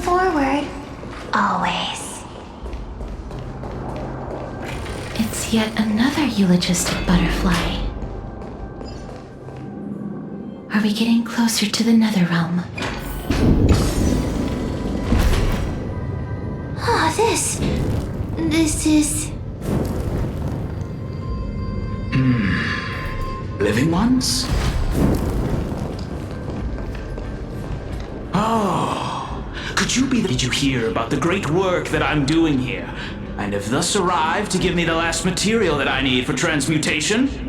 forward, always. It's yet another eulogistic butterfly. Are we getting closer to the nether realm? Ah, this is... living ones? Oh, could you be... Did you hear about the great work that I'm doing here, and have thus arrived to give me the last material that I need for transmutation?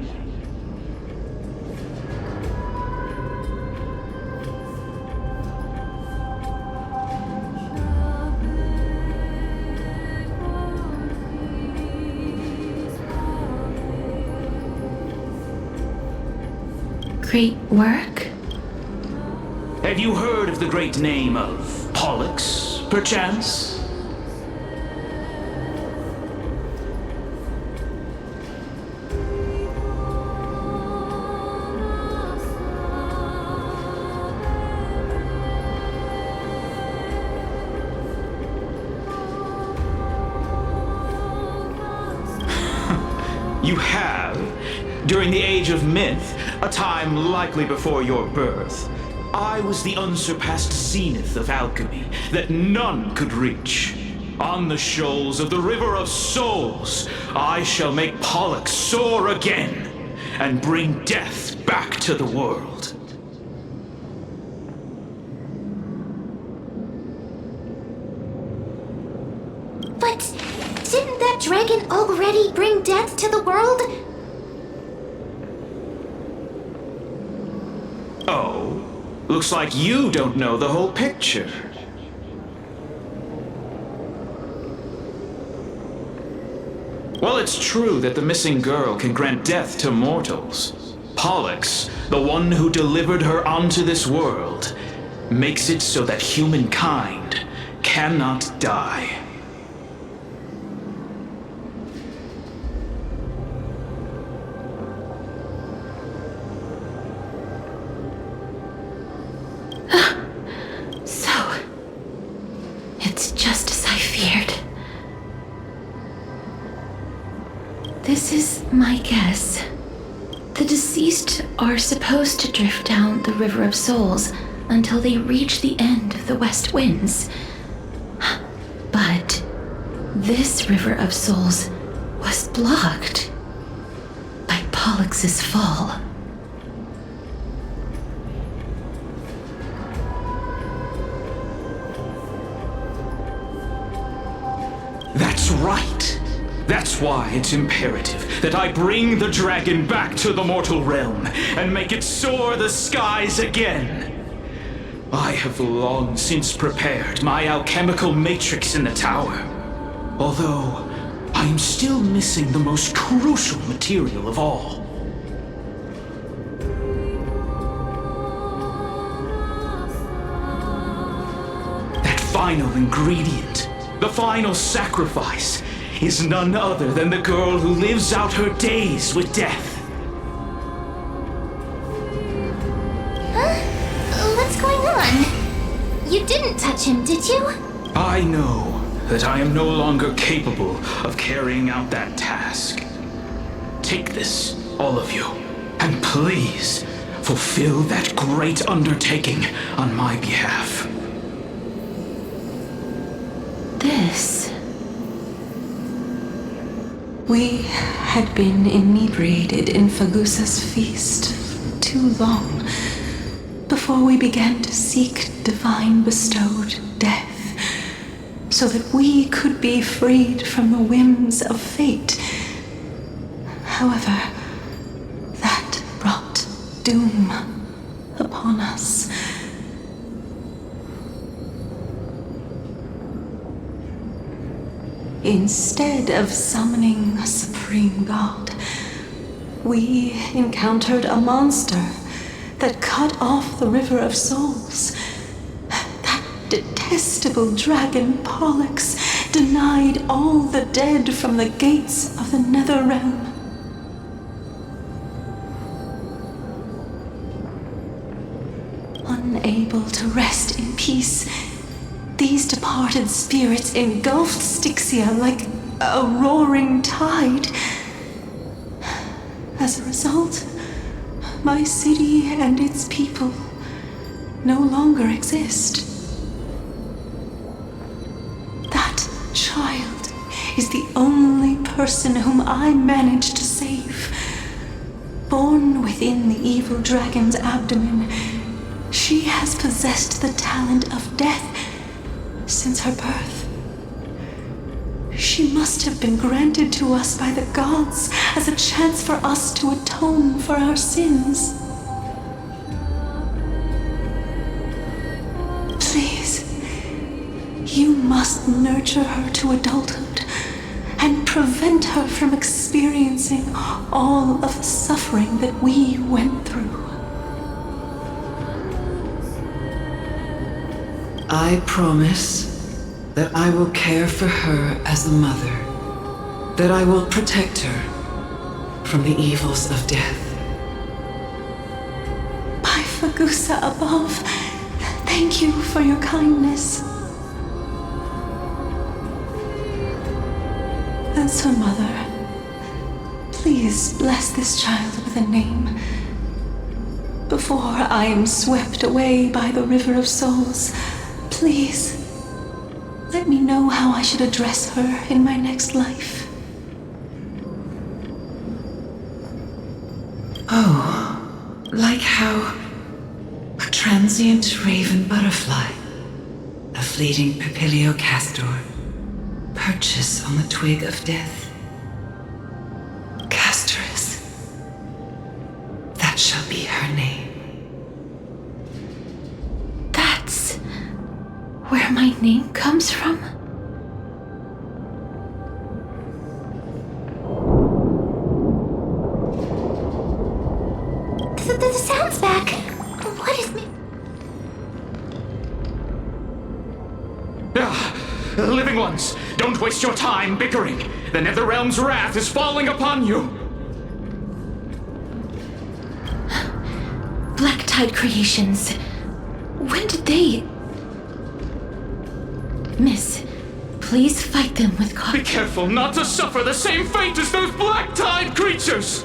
Great work? Have you heard of the great name of Pollux, perchance? You have, during the age of myth, a time likely before your birth, I was the unsurpassed zenith of alchemy that none could reach. On the shoals of the River of Souls, I shall make Pollux soar again and bring death back to the world. But didn't that dragon already bring death to the world? Oh, looks like you don't know the whole picture. Well, it's true that the missing girl can grant death to mortals. Pollux, the one who delivered her onto this world, makes it so that humankind cannot die. It's just as I feared. This is my guess. The deceased are supposed to drift down the River of Souls until they reach the end of the West Winds. But this River of Souls was blocked by Pollux's fall. That's right. That's why it's imperative that I bring the dragon back to the mortal realm and make it soar the skies again. I have long since prepared my alchemical matrix in the tower, although I am still missing the most crucial material of all. That final ingredient, the final sacrifice, is none other than the girl who lives out her days with death. Huh? What's going on? You didn't touch him, did you? I know that I am no longer capable of carrying out that task. Take this, all of you, and please fulfill that great undertaking on my behalf. This... We had been inebriated in Fagusa's feast for too long before we began to seek divine bestowed death, so that we could be freed from the whims of fate. However, that brought doom upon us. Instead of summoning a supreme god, we encountered a monster that cut off the River of Souls. That detestable dragon Pollux denied all the dead from the gates of the Nether Realm. Unable to rest in peace, these departed spirits engulfed Styxia like a roaring tide. As a result, my city and its people no longer exist. That child is the only person whom I managed to save. Born within the evil dragon's abdomen, she has possessed the talent of death since her birth. She must have been granted to us by the gods as a chance for us to atone for our sins. Please, you must nurture her to adulthood and prevent her from experiencing all of the suffering that we went through. I promise that I will care for her as a mother, that I will protect her from the evils of death. By Fagusa above, thank you for your kindness. As her mother, please bless this child with a name before I am swept away by the river of souls. Please, let me know how I should address her in my next life. Oh, like how a transient raven butterfly, a fleeting papilio castor, perches on the twig of death. Castoress, that shall be her name. That's where my name comes from? The sound's back. What is me? Living ones, don't waste your time bickering. The Netherrealm's wrath is falling upon you. Black Tide creations. When did they... Miss, please fight them with Be caution. careful not to suffer the same fate as those Black Tide creatures!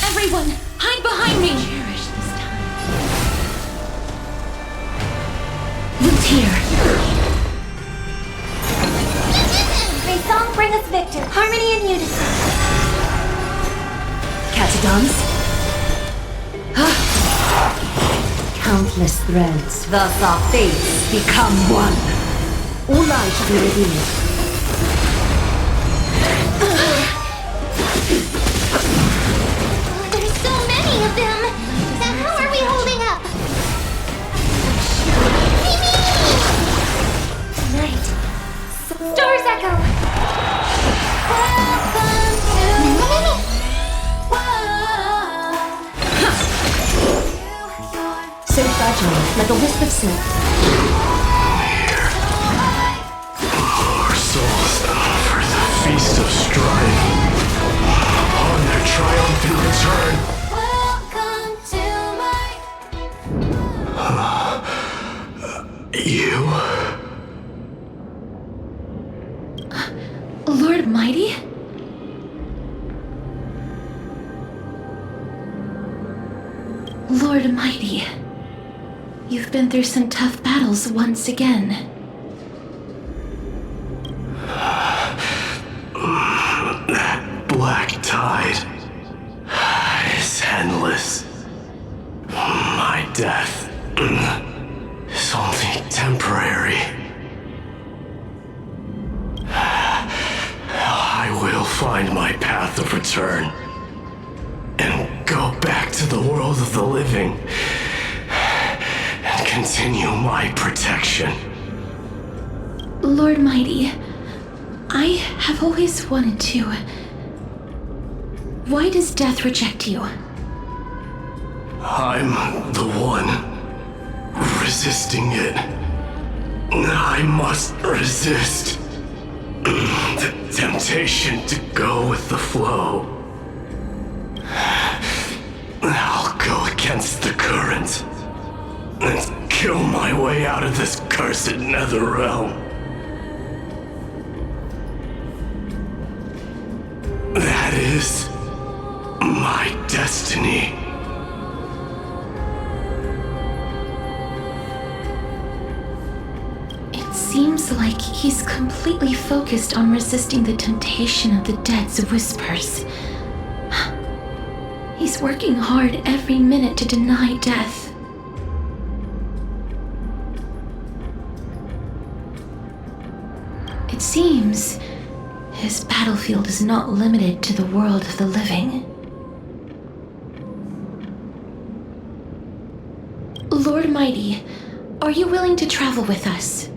Everyone, hide behind me! Cherish this time. Loot here. May song bring us victor. Harmony and unison. Catagons? Countless threads, thus our fates become one. All light shall be revealed. There's so many of them. How are we holding up? Tonight, stars echo. Welcome to So fragile, like a wisp of silk. Our souls offer the feast of strife on their triumphant return. Welcome to my You? Lord Mighty? Lord Mighty, you've been through some tough battles once again. That black tide is endless. My death is only temporary. I will find my path of return and go back to the world of the living and continue my protection. Lord Mighty, I have always wanted to. Why does death reject you? I'm the one resisting it. I must resist the temptation to go with the flow. I'll go against the current and kill my way out of this cursed nether realm. That is my destiny. It seems like he's is completely focused on resisting the temptation of the dead's whispers. He's working hard every minute to deny death. It seems his battlefield is not limited to the world of the living. Lord Mighty, are you willing to travel with us?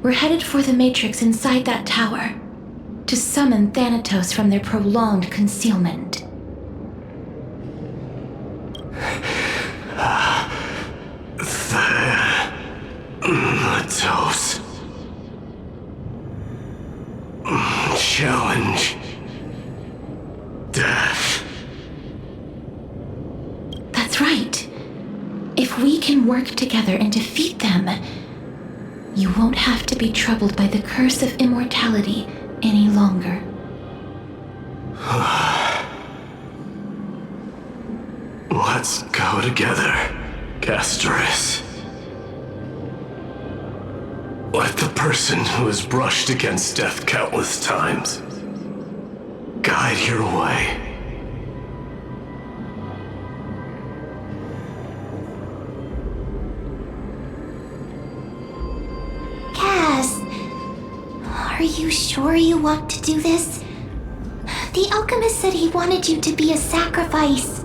We're headed for the Matrix inside that tower, to summon Thanatos from their prolonged concealment. Thanatos. Challenge. Death. That's right. If we can work together and defeat them, you won't have to be troubled by the curse of immortality any longer. Let's go together, Castorus. Let the person who has brushed against death countless times guide your way. Cass, are you sure you want to do this? The alchemist said he wanted you to be a sacrifice.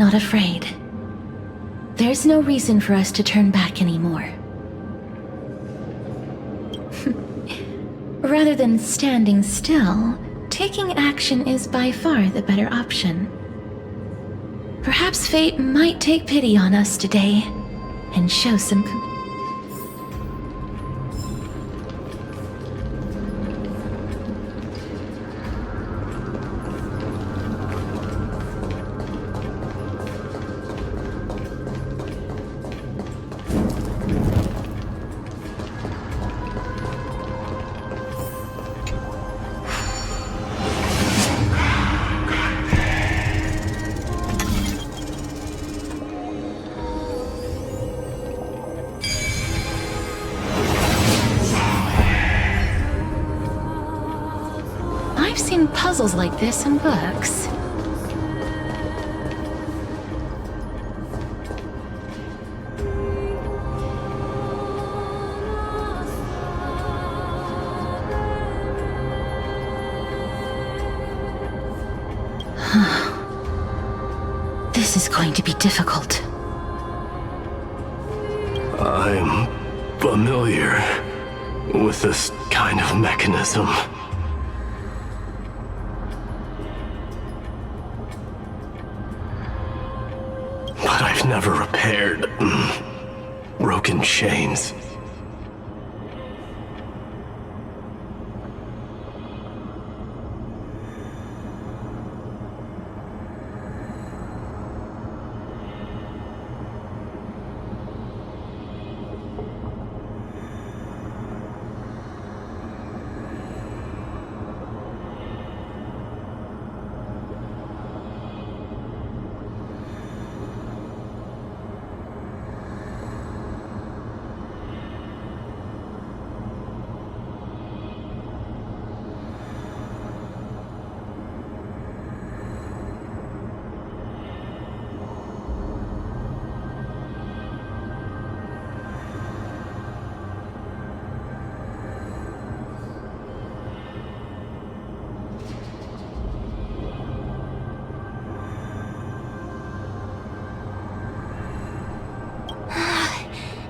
not afraid. There's no reason for us to turn back anymore. Rather than standing still, taking action is by far the better option. Perhaps fate might take pity on us today and show some I've seen puzzles like this in books. This is going to be difficult. I'm familiar with this kind of mechanism. But I've never repaired broken chains.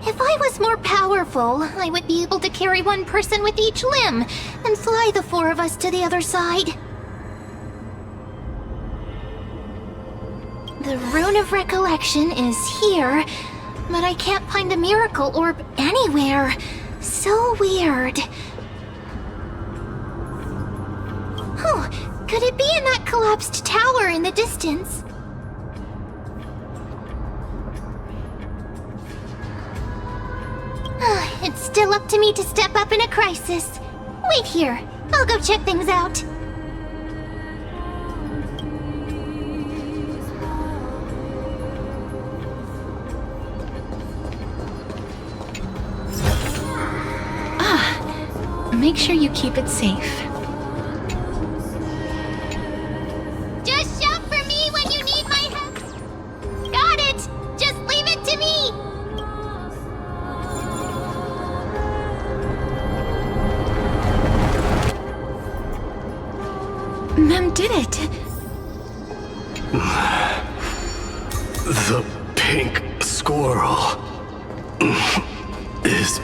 If I was more powerful, I would be able to carry one person with each limb and fly the four of us to the other side. The Rune of Recollection is here, but I can't find a miracle orb anywhere. So weird. Oh, could it be in that collapsed tower in the distance? It's still up to me to step up in a crisis. Wait here. I'll go check things out. Make sure you keep it safe. Just shout for me when you need my help. Got it. Just leave it to me. Mem did it. The pink squirrel is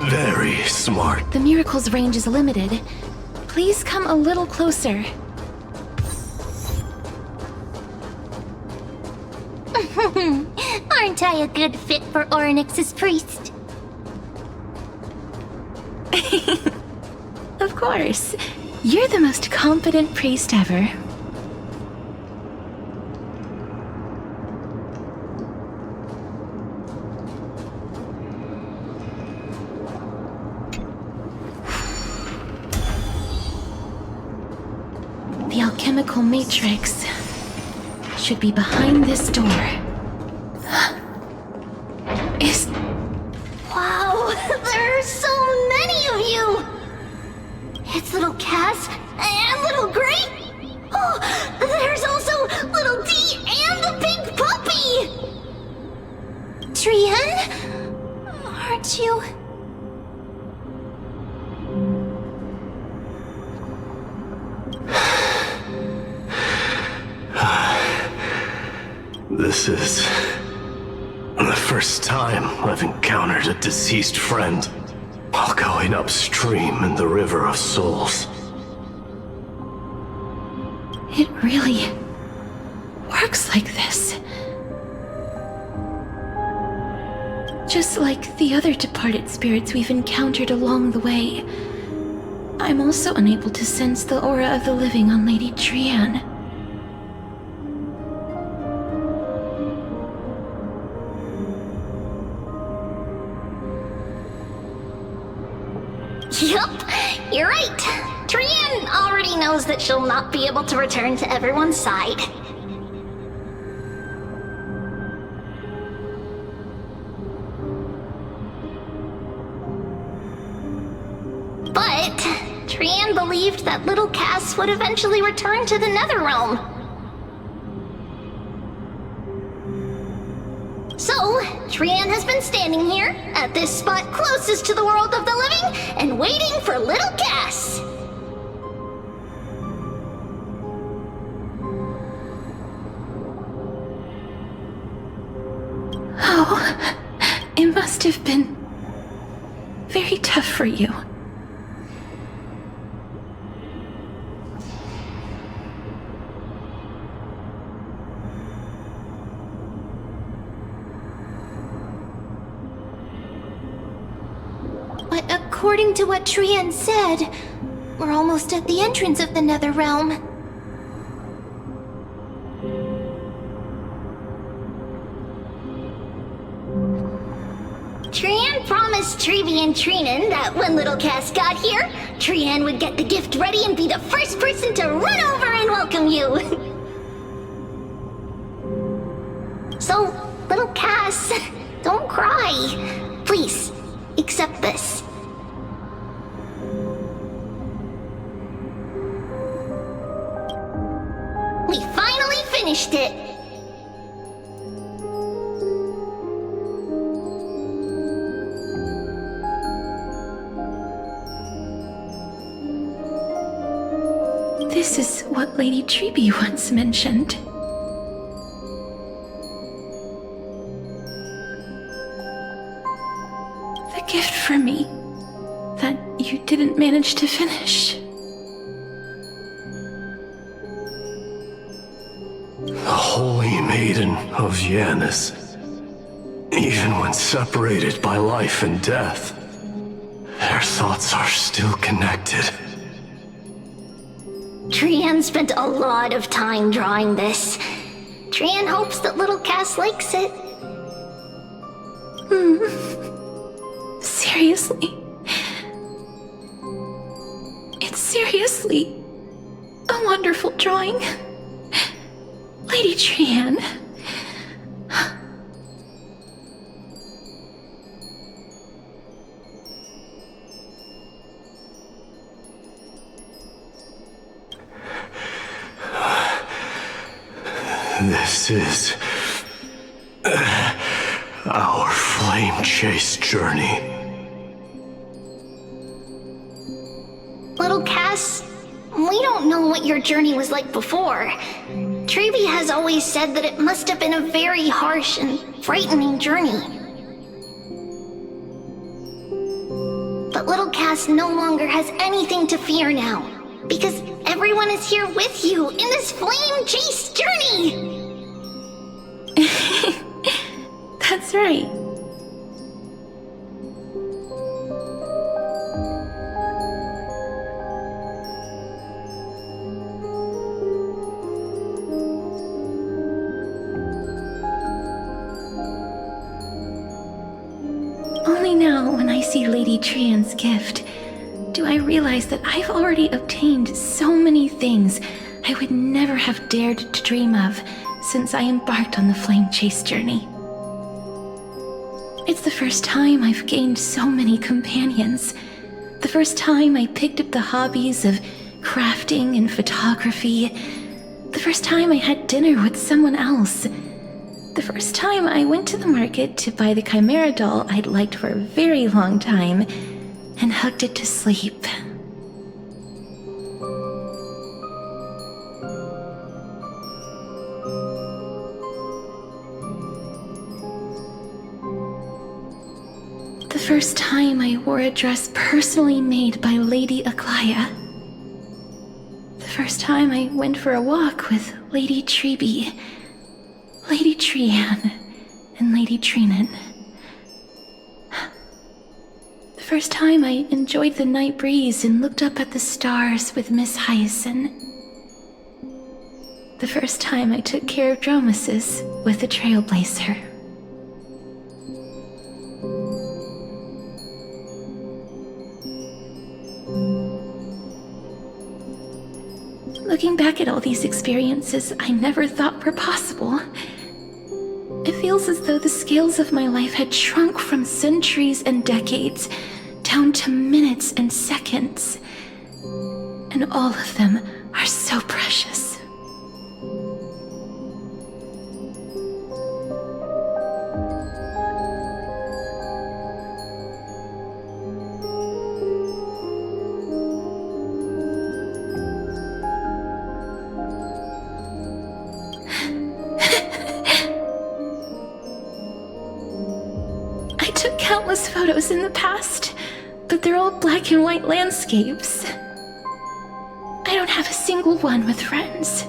very smart. The miracle's range is limited. Please come a little closer. Aren't I a good fit for Orynyx's priest? Of course. You're the most competent priest ever. The alchemical matrix should be behind this door. Is... Wow, there are so many of you! It's little Cass and little Gray. Oh, there's also little D and the pink puppy! Trian? Aren't you... This is the first time I've encountered a deceased friend while going upstream in the River of Souls. It really works like this. Just like the other departed spirits we've encountered along the way, I'm also unable to sense the aura of the living on Lady Trian. Yup, you're right. Trian already knows that she'll not be able to return to everyone's side. But Trian believed that little Cass would eventually return to the Netherrealm. So, Trian has been standing here, at this spot closest to the world of the living, and waiting for little Cass. Oh, it must have been very tough for you. But according to what Trian said, we're almost at the entrance of the Netherrealm. Trian promised Trevi and Trinan that when little Cass got here, Trian would get the gift ready and be the first person to run over and welcome you. So, little Cass, don't cry. Please, accept this. We finally finished it. This is what Lady Treeby once mentioned. The gift for me that you didn't manage to finish. The Holy Maiden of Yanis. Even when separated by life and death, their thoughts are still connected. Trian spent a lot of time drawing this. Trian hopes that little Cass likes it. Seriously? It's seriously a wonderful drawing. Lady Trian. This is our flame chase journey. Little Cass, we don't know what your journey was like before. Trevi has always said that it must have been a very harsh and frightening journey. But little Cass no longer has anything to fear now, because everyone is here with you in this flame chase journey! That's right. Only now, when I see Lady Trian's gift, do I realize that I've already obtained so many things I would never have dared to dream of since I embarked on the flame chase journey. It's the first time I've gained so many companions. The first time I picked up the hobbies of crafting and photography. The first time I had dinner with someone else. The first time I went to the market to buy the Chimera doll I'd liked for a very long time and hugged it to sleep. first time I wore a dress personally made by Lady Aglaya. The first time I went for a walk with Lady Treeby, Lady Trianne, and Lady Trinan. The first time I enjoyed the night breeze and looked up at the stars with Miss Hyacinth. The first time I took care of Dromesis with the Trailblazer. Looking back at all these experiences I never thought were possible, it feels as though the scales of my life had shrunk from centuries and decades down to minutes and seconds. And all of them are so precious. Countless photos in the past, but they're all black and white landscapes. I don't have a single one with friends.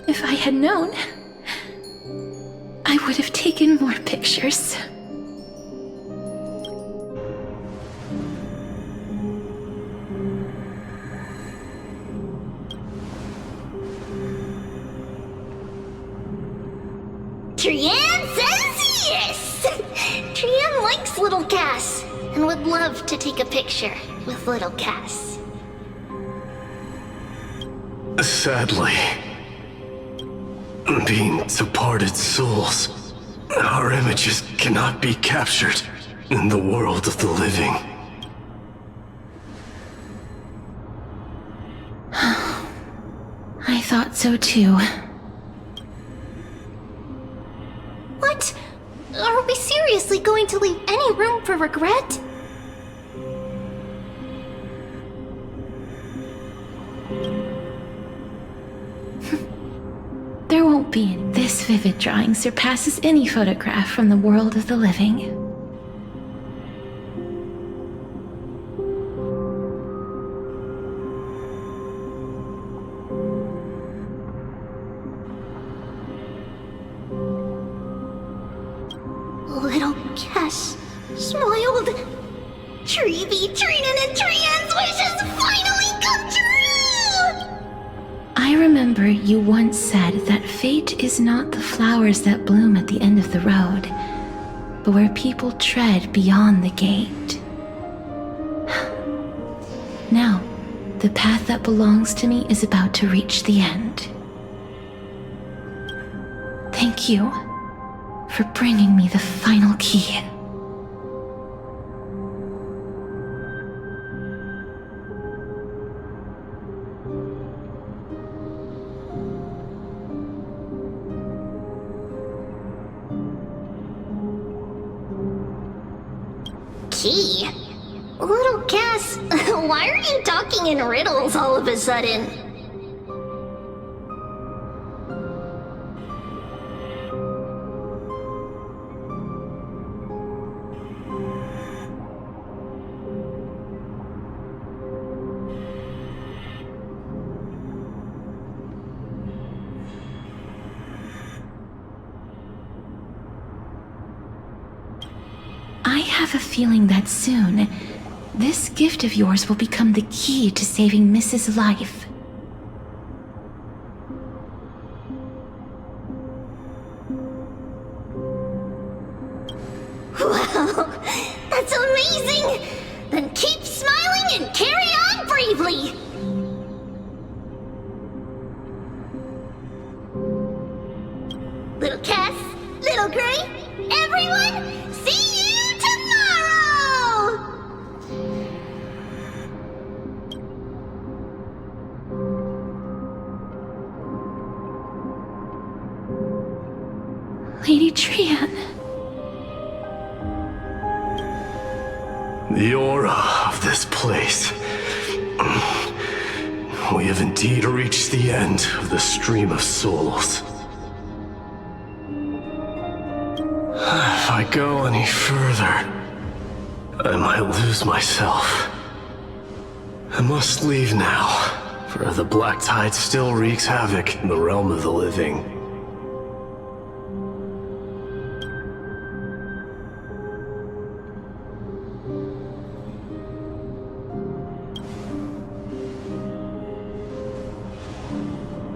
If I had known, I would have taken more pictures. Trianne says yes! Trianne likes little Cass and would love to take a picture with little Cass. Sadly, being departed souls, our images cannot be captured in the world of the living. I thought so too. What? Are we seriously going to leave any room for regret? There won't be. This vivid drawing surpasses any photograph from the world of the living. Little Cass smiled. Treeby, Trinan, and Trianne's wishes finally come true! I remember you once said that fate is not the flowers that bloom at the end of the road, but where people tread beyond the gate. Now, the path that belongs to me is about to reach the end. Thank you for bringing me the final key. Key? Little Cass, why are you talking in riddles all of a sudden? I have a feeling that soon, this gift of yours will become the key to saving Mrs. Life. Wow, that's amazing! Then keep smiling and carry on bravely! Little Cass, Little Gray, everyone, see you tomorrow! Lady Trianne. The aura of this place. We have indeed reached the end of the stream of souls. I go any further, I might lose myself. I must leave now, for the black tide still wreaks havoc in the realm of the living.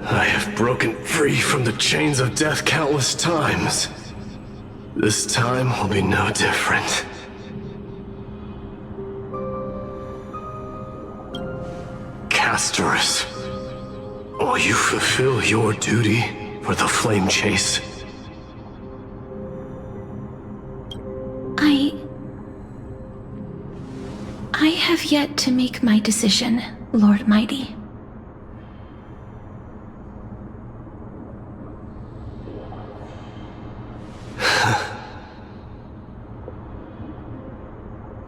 I have broken free from the chains of death countless times. This time will be no different. Castorus, will you fulfill your duty for the flame chase? I have yet to make my decision, Lord Mighty.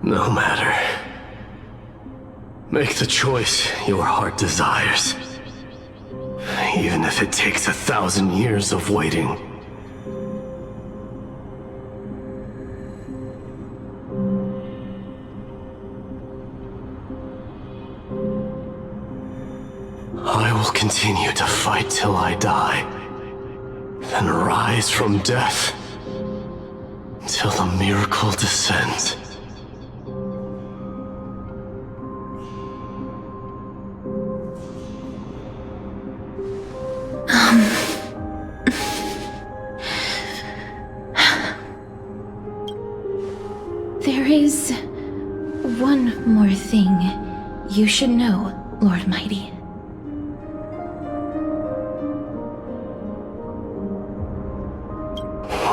No matter. Make the choice your heart desires. Even if it takes 1,000 years of waiting. I will continue to fight till I die, then rise from death till the miracle descends. There is one more thing you should know, Lord Mighty.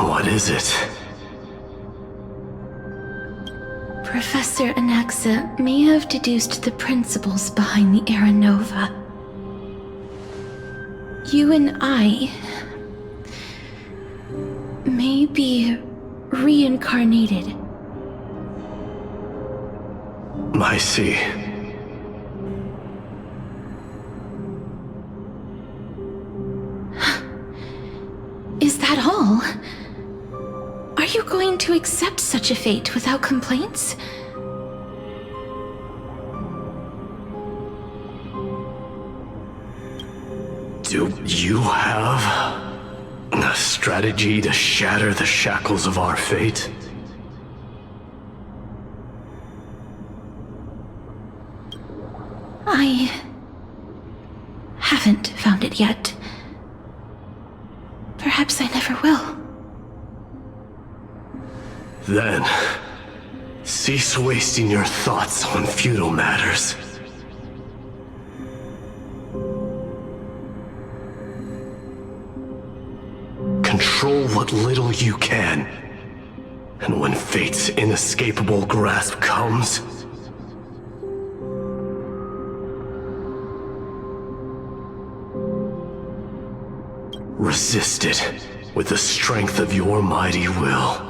What is it? Professor Anaxa may have deduced the principles behind the Era Nova. You and I may be reincarnated. I see. Is that all? Are you going to accept such a fate without complaints? Do you have a strategy to shatter the shackles of our fate? I haven't found it yet. Perhaps I never will. Then, cease wasting your thoughts on futile matters. Control what little you can. And when fate's inescapable grasp comes, resist it with the strength of your mighty will.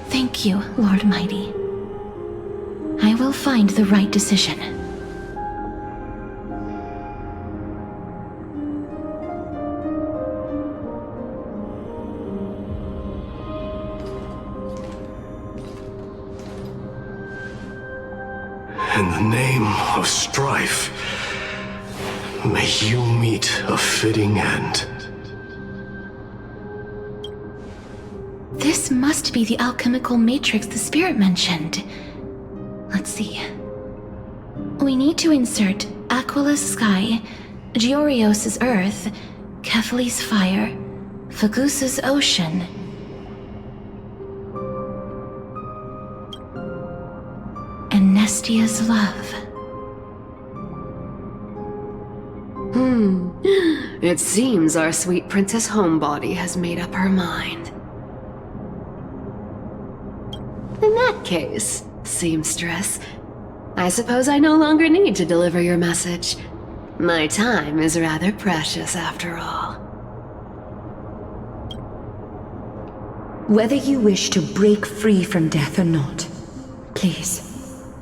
Thank you, Lord Mighty. I will find the right decision. In the name of strife, may you meet a fitting end. This must be the alchemical matrix the spirit mentioned. Let's see. We need to insert Aquila's sky, Giorios' earth, Kethali's fire, Fagusa's ocean, and Nestia's love. It seems our sweet Princess Homebody has made up her mind. In that case, seamstress, I suppose I no longer need to deliver your message. My time is rather precious after all. Whether you wish to break free from death or not, please,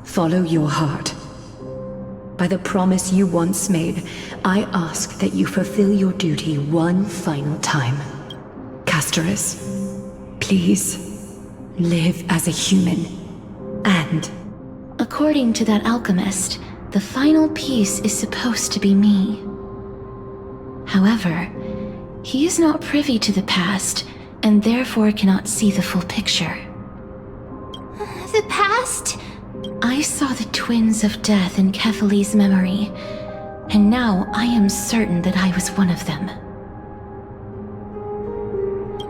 follow your heart. By the promise you once made, I ask that you fulfill your duty one final time. Castorus, please, live as a human. And... According to that alchemist, the final piece is supposed to be me. However, he is not privy to the past, and therefore cannot see the full picture. The past? I saw the twins of death in Kethali's memory, and now I am certain that I was one of them.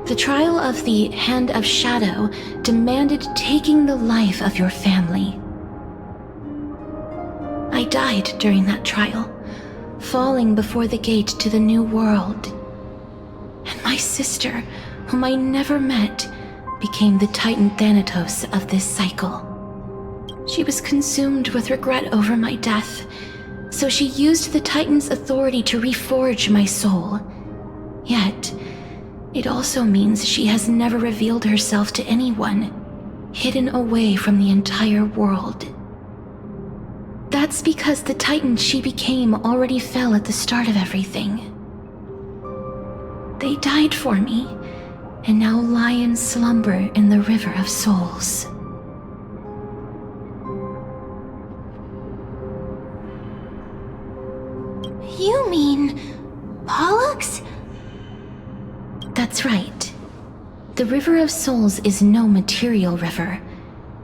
The trial of the Hand of Shadow demanded taking the life of your family. I died during that trial, falling before the gate to the new world. And my sister, whom I never met, became the Titan Thanatos of this cycle. She was consumed with regret over my death, so she used the Titan's authority to reforge my soul. Yet, it also means she has never revealed herself to anyone, hidden away from the entire world. That's because the Titan she became already fell at the start of everything. They died for me, and now lie in slumber in the River of Souls. You mean... Pollux? That's right. The River of Souls is no material river.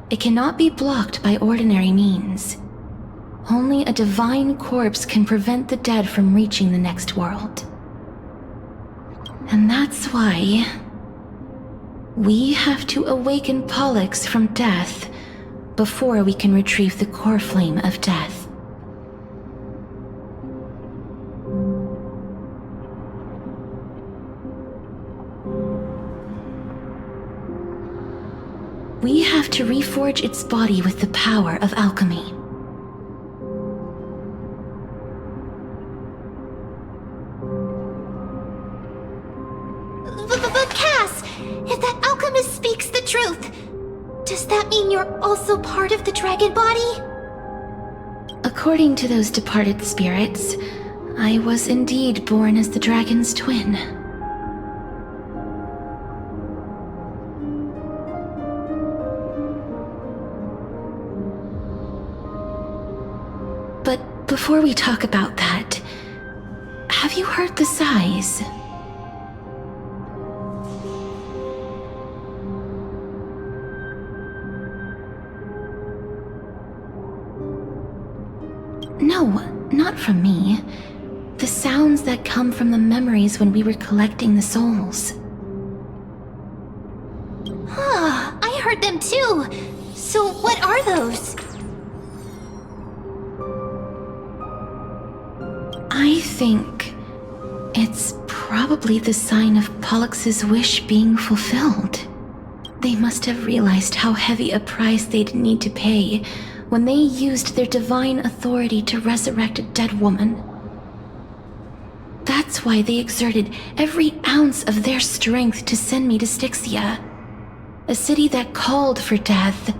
It cannot be blocked by ordinary means. Only a divine corpse can prevent the dead from reaching the next world. And that's why... we have to awaken Pollux from death before we can retrieve the core flame of death. We have to reforge its body with the power of alchemy. But Cass, if that alchemist speaks the truth, does that mean you're also part of the dragon body? According to those departed spirits, I was indeed born as the dragon's twin. But before we talk about that, have you heard the sighs? No, not from me. The sounds that come from the memories when we were collecting the souls. Huh, I heard them too. So what are those? I think it's probably the sign of Pollux's wish being fulfilled. They must have realized how heavy a price they'd need to pay when they used their divine authority to resurrect a dead woman. That's why they exerted every ounce of their strength to send me to Styxia, a city that called for death,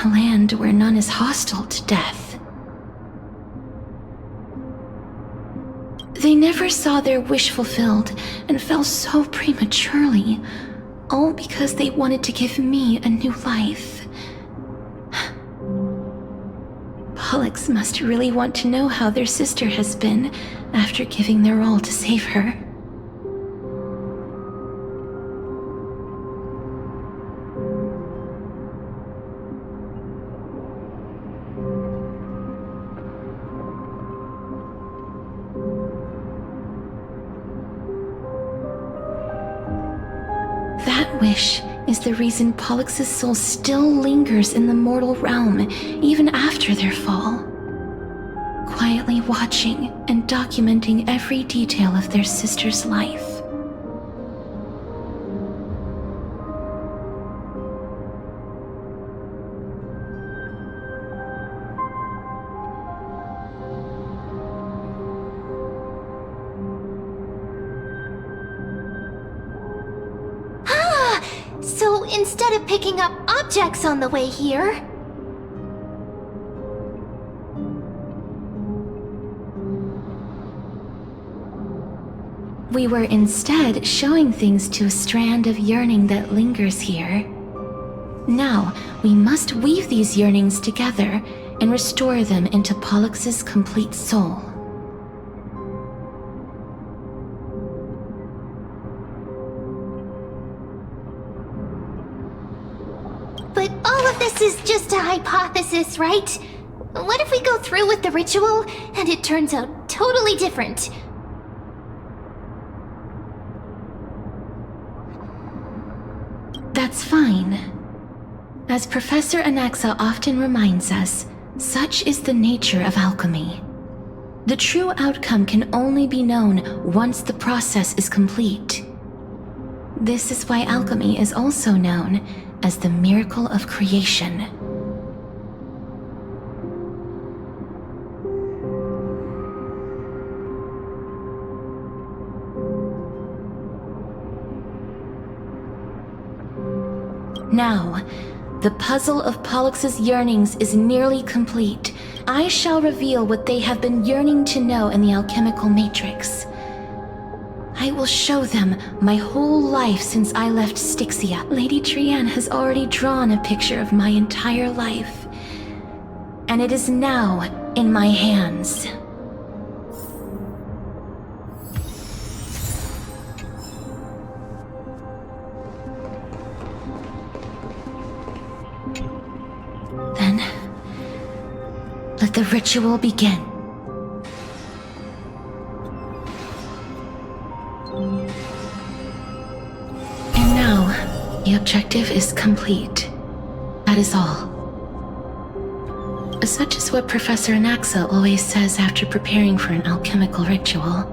a land where none is hostile to death. They never saw their wish fulfilled and fell so prematurely, all because they wanted to give me a new life. Pollux must really want to know how their sister has been after giving their all to save her. That wish is the reason Pollux's soul still lingers in the mortal realm even after their fall, quietly watching and documenting every detail of their sister's life. So instead of picking up objects on the way here... We were instead showing things to a strand of yearning that lingers here. Now, we must weave these yearnings together and restore them into Pollux's complete soul. But all of this is just a hypothesis, right? What if we go through with the ritual and it turns out totally different? That's fine. As Professor Anaxa often reminds us, such is the nature of alchemy. The true outcome can only be known once the process is complete. This is why alchemy is also known as the miracle of creation. Now, the puzzle of Pollux's yearnings is nearly complete. I shall reveal what they have been yearning to know in the alchemical matrix. I will show them my whole life since I left Styxia. Lady Trianne has already drawn a picture of my entire life, and it is now in my hands. Then, let the ritual begin. And now, the objective is complete. That is all. Such is what Professor Anaxa always says after preparing for an alchemical ritual.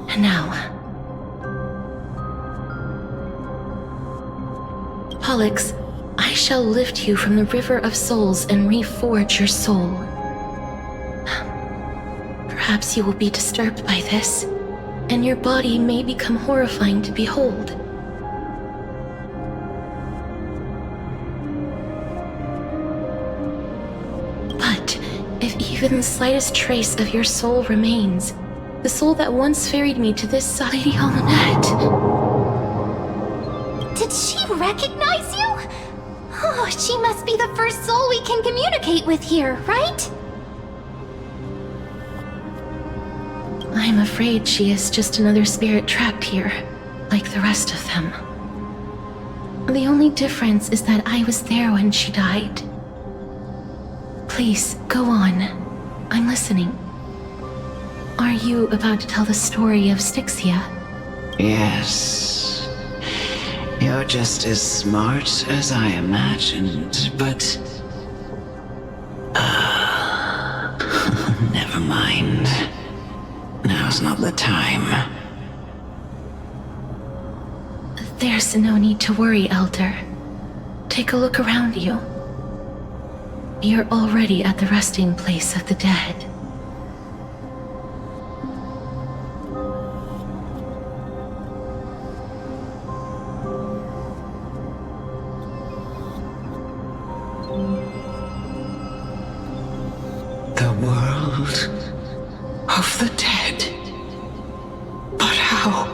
And now, Pollux, I shall lift you from the river of souls and reforge your soul. Perhaps you will be disturbed by this, and your body may become horrifying to behold. But if even the slightest trace of your soul remains, the soul that once ferried me to this side, Lady Almanette. Did she recognize you? Oh, she must be the first soul we can communicate with here, right? I'm afraid she is just another spirit trapped here, like the rest of them. The only difference is that I was there when she died. Please, go on. I'm listening. Are you about to tell the story of Styxia? Yes. You're just as smart as I imagined, but... never mind. Now's not the time. There's no need to worry, Elder. Take a look around you. You're already at the resting place of the dead. The world of the dead. But how?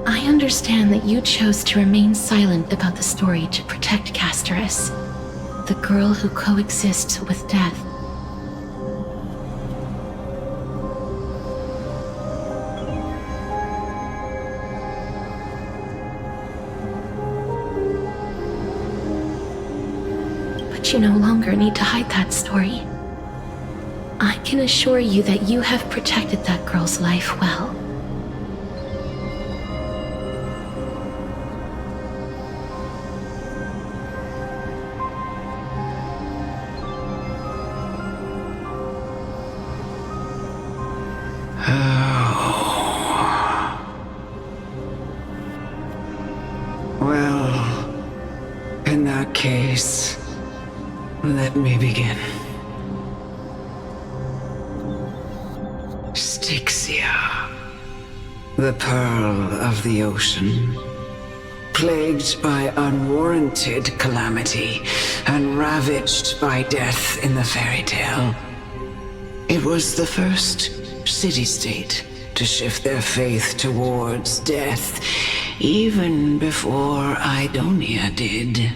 I understand that you chose to remain silent about the story to protect Castorus, the girl who coexists with death. But you no longer need to hide that story. I can assure you that you have protected that girl's life well. Well, in that case, let me begin. Styxia, the pearl of the ocean, plagued by unwarranted calamity and ravaged by death in the fairy tale. It was the first city-state to shift their faith towards death, even before Idonia did.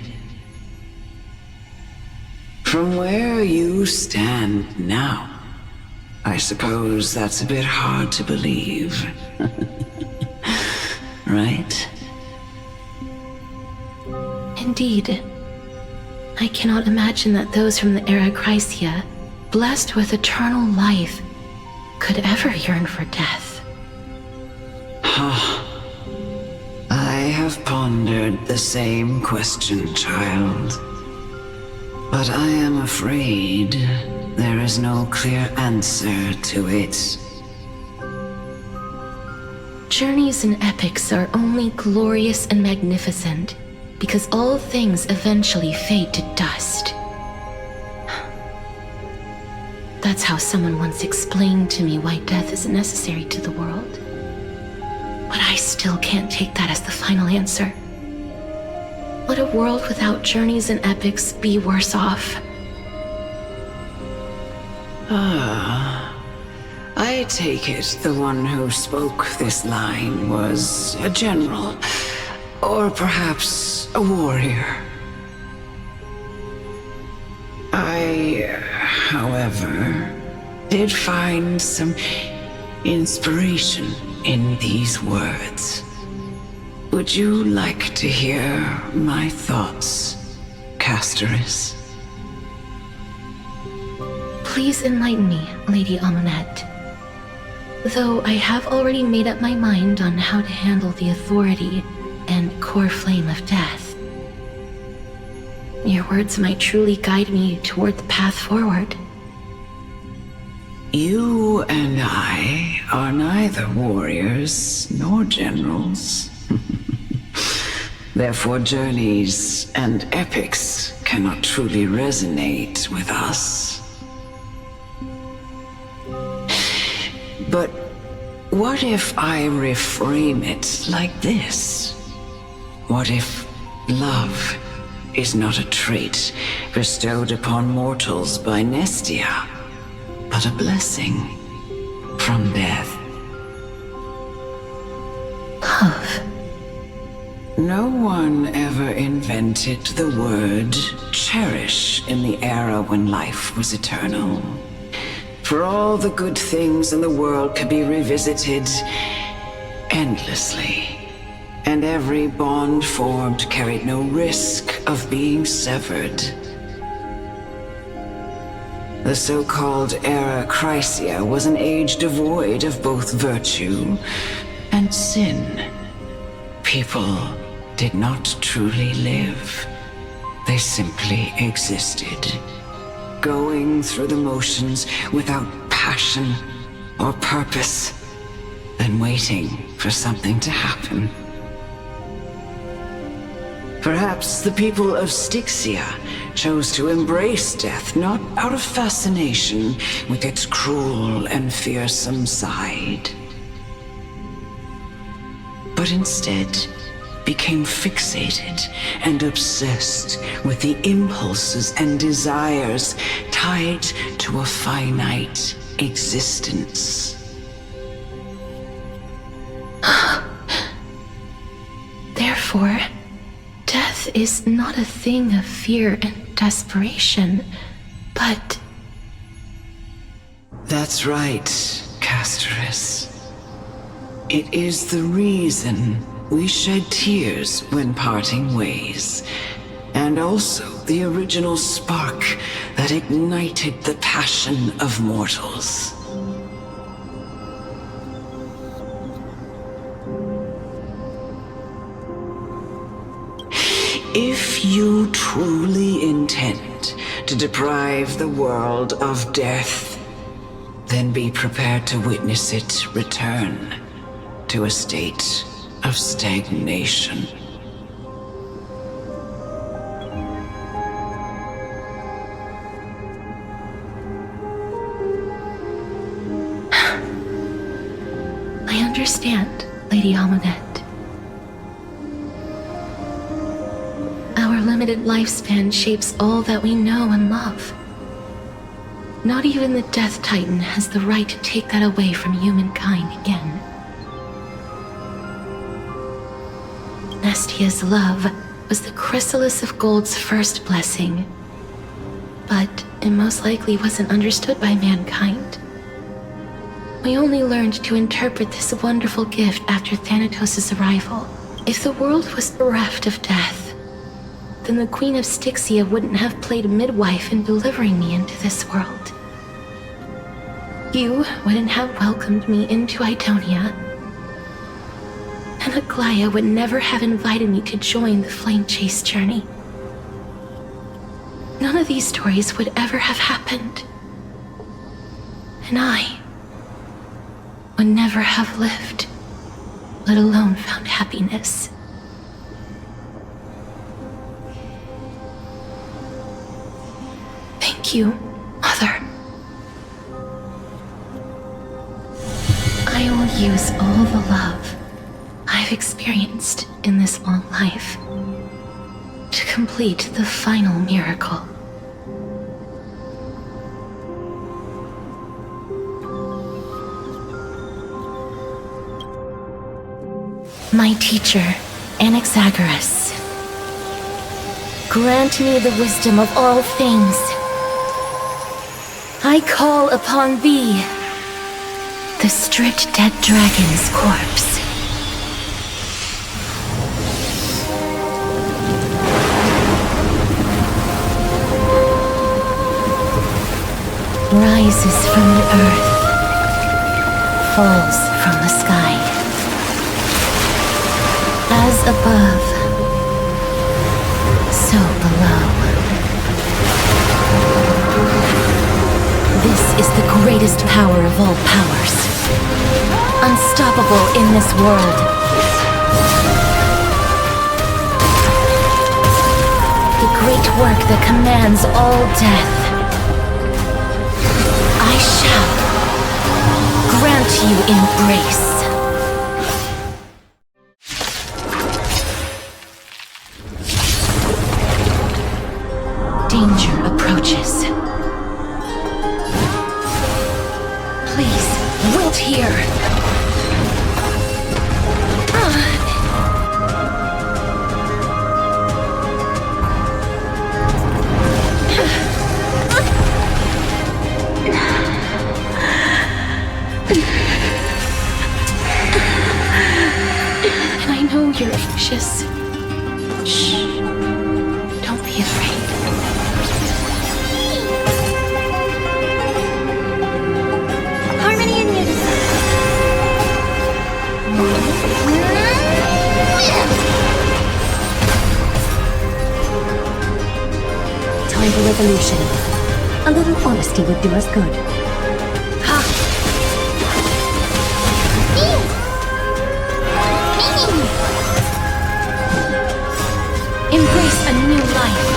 From where you stand now, I suppose that's a bit hard to believe. Right? Indeed. I cannot imagine that those from the Era Chrysia, blessed with eternal life, could ever yearn for death. I have pondered the same question, child. But I am afraid there is no clear answer to it. Journeys and epics are only glorious and magnificent because all things eventually fade to dust. That's how someone once explained to me why death is necessary to the world. But I still can't take that as the final answer. Would a world without journeys and epics be worse off? I take it the one who spoke this line was a general, or perhaps a warrior. I, however, did find some inspiration in these words. Would you like to hear my thoughts, Castorus? Please enlighten me, Lady Amunet. Though I have already made up my mind on how to handle the authority and core flame of death. Your words might truly guide me toward the path forward. You and I are neither warriors nor generals. Therefore, journeys and epics cannot truly resonate with us. But what if I reframe it like this? What if love is not a trait bestowed upon mortals by Nestia, but a blessing from death? Love. No one ever invented the word cherish in the era when life was eternal. For all the good things in the world could be revisited endlessly, and every bond formed carried no risk of being severed. The so-called Era Chrysia was an age devoid of both virtue and sin. People did not truly live. They simply existed, going through the motions without passion or purpose, then waiting for something to happen. Perhaps the people of Styxia chose to embrace death not out of fascination with its cruel and fearsome side, but instead became fixated and obsessed with the impulses and desires tied to a finite existence. Therefore, death is not a thing of fear and desperation, but... That's right, Castorus. It is the reason we shed tears when parting ways, and also the original spark that ignited the passion of mortals. If you truly intend to deprive the world of death, then be prepared to witness it return to a state of stagnation. I understand, Lady Amunet. Our limited lifespan shapes all that we know and love. Not even the Death Titan has the right to take that away from humankind again. Nestia's love was the chrysalis of Gold's first blessing, but it most likely wasn't understood by mankind. We only learned to interpret this wonderful gift after Thanatos' arrival. If the world was bereft of death, then the Queen of Styxia wouldn't have played midwife in delivering me into this world. You wouldn't have welcomed me into Idonia, and Aglaia would never have invited me to join the Flame Chase journey. None of these stories would ever have happened, and I would never have lived, let alone found happiness. Thank you, Mother. I will use all the love I've experienced in this long life to complete the final miracle. My teacher, Anaxagoras, grant me the wisdom of all things. I call upon thee, the stripped dead dragon's corpse. Rises from the earth, falls from the sky. As above, so below. This is the greatest power of all powers. Unstoppable in this world. The great work that commands all death. I shall grant you embrace. Danger approaches. Please, wait here. And I know you're anxious. Shh. Don't be afraid. Harmony and unity. Time for revolution. A little honesty would do us good. Embrace a new life.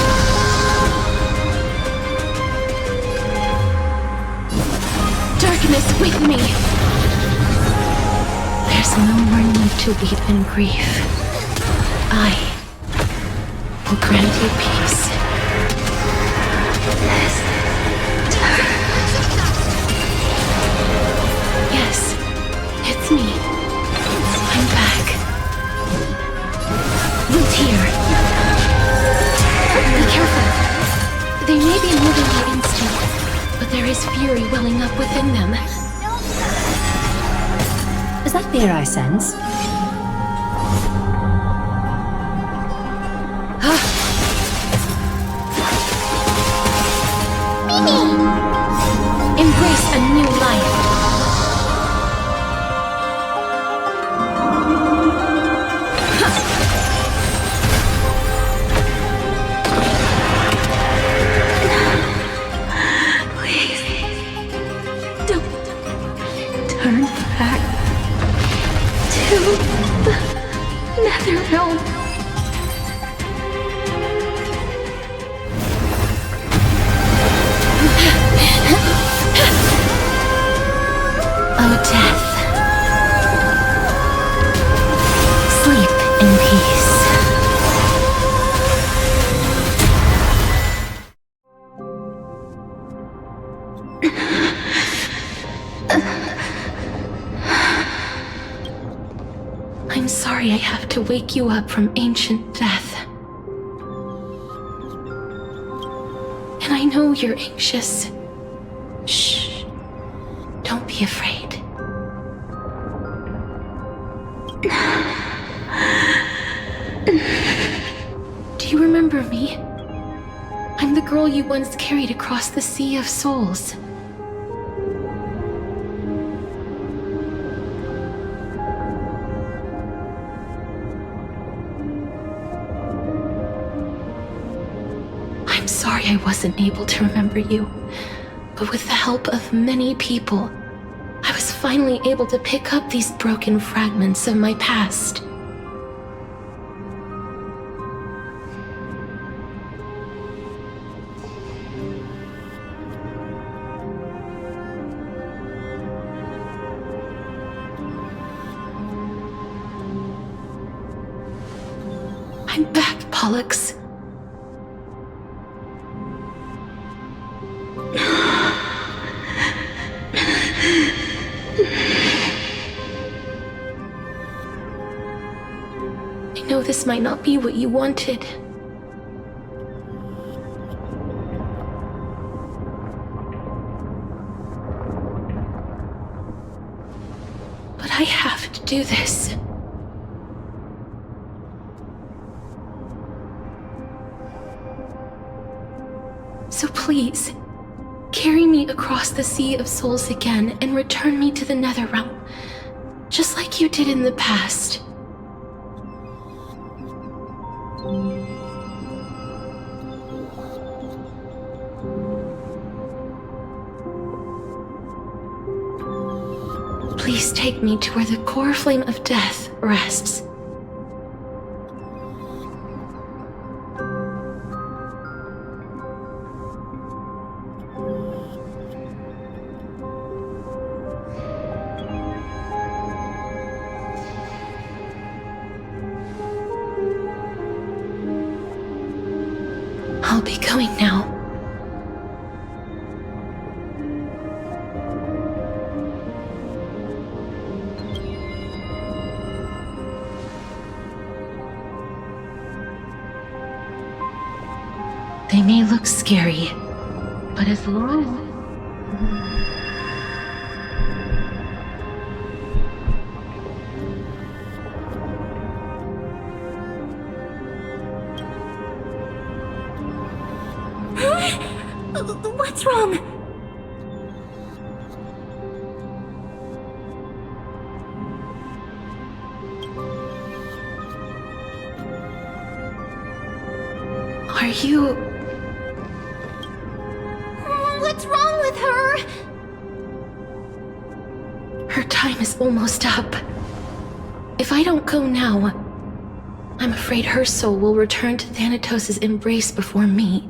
Darkness with me. There's no more need to weep in grief. I will grant you peace. Yes, it's me. I'm back. Wait here. Be careful. They may be moving by instinct, but there is fury welling up within them. Is that fear I sense? Embrace a new life. Turn back to the Netherrealm. sorry I have to wake you up from ancient death. And I know you're anxious. Shh. Don't be afraid. Do you remember me? I'm the girl you once carried across the Sea of Souls. I'm sorry I wasn't able to remember you, but with the help of many people, I was finally able to pick up these broken fragments of my past. I'm back, Pollux. I know this might not be what you wanted. But I have to do this. So please, carry me across the Sea of Souls again and return me to the Netherrealm, just like you did in the past. Please take me to where the core flame of death rests. I'll be going now. They may look scary, but as long as... What's wrong? Are you... What's wrong with her? Her time is almost up. If I don't go now, I'm afraid her soul will return to Thanatos' embrace before me.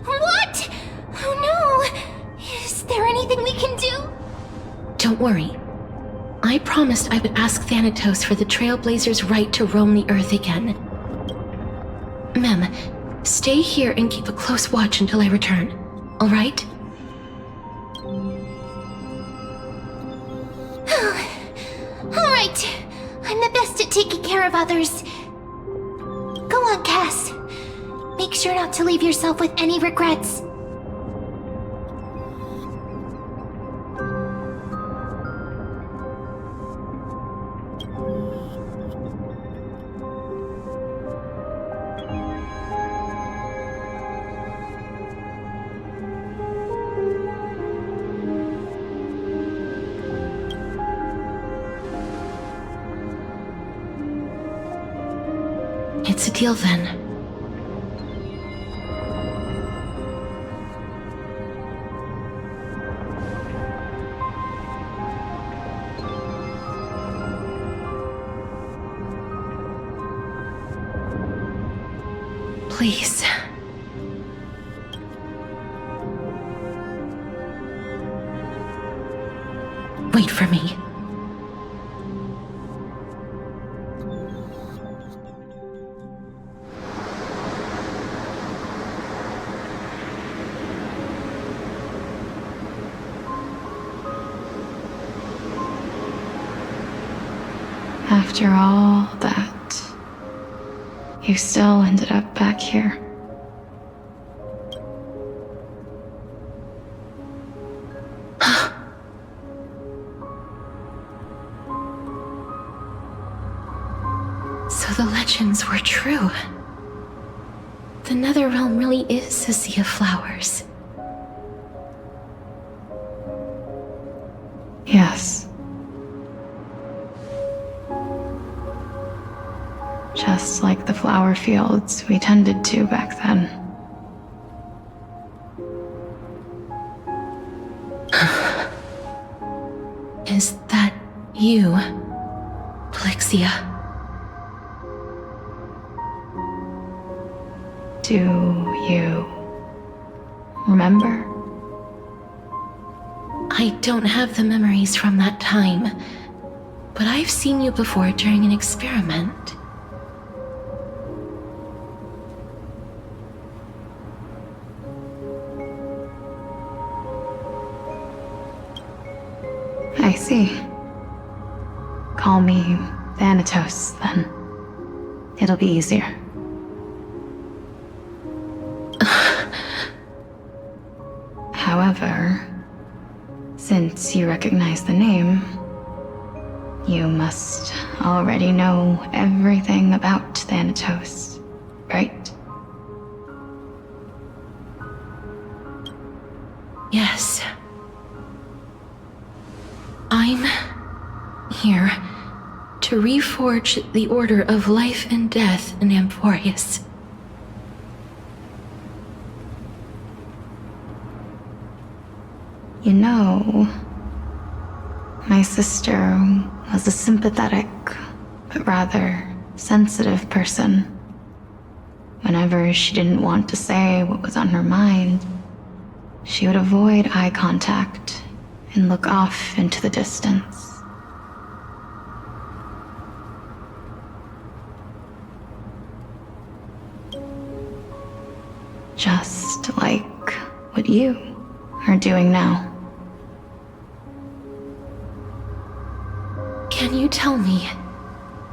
What? Oh no! Is there anything we can do? Don't worry. I promised I would ask Thanatos for the Trailblazers' right to roam the Earth again. Mem, stay here and keep a close watch until I return, all right? All right. I'm the best at taking care of others. Go on, Cass. Make sure not to leave yourself with any regrets. It's a deal then. Please. Wait for me. After all that, you still ended up back here. So the legends were true. The Netherrealm really is a sea of flowers. Yes. Just like the flower fields we tended to back then. Is that you, Plixia? Do you remember? I don't have the memories from that time, but I've seen you before during an experiment. I see. Call me Thanatos, then. It'll be easier. However, since you recognize the name, you must already know everything about Thanatos, right? Yes. I'm here to reforge the order of life and death in Amphorius. You know, my sister was a sympathetic, but rather sensitive person. Whenever she didn't want to say what was on her mind, she would avoid eye contact and look off into the distance. Just like what you are doing now. Can you tell me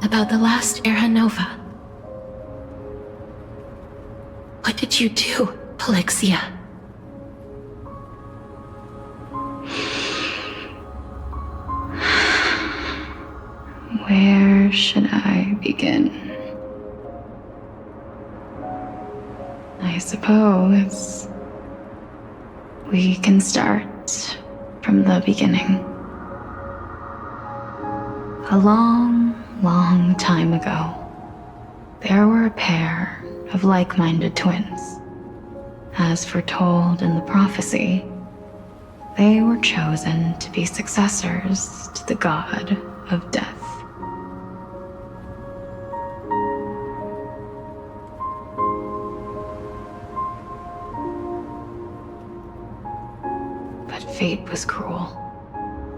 about the last Era Nova? What did you do, Plixia? Where should I begin? I suppose we can start from the beginning. A long, long time ago, there were a pair of like-minded twins. As foretold in the prophecy, they were chosen to be successors to the god of death. But fate was cruel.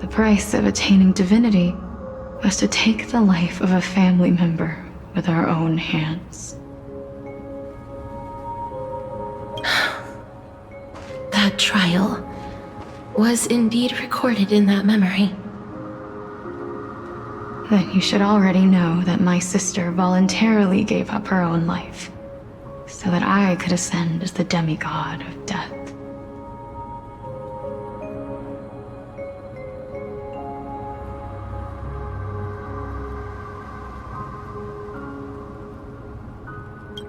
The price of attaining divinity was to take the life of a family member with our own hands. That trial was indeed recorded in that memory. Then you should already know that my sister voluntarily gave up her own life, so that I could ascend as the demigod of death.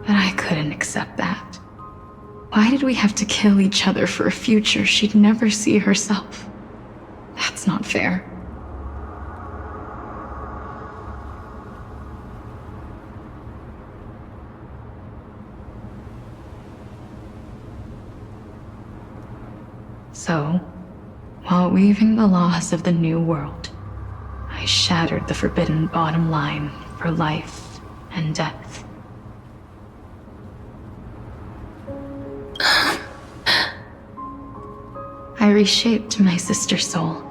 But I couldn't accept that. Why did we have to kill each other for a future she'd never see herself? That's not fair. So, while weaving the laws of the new world, I shattered the forbidden bottom line for life and death. I reshaped my sister's soul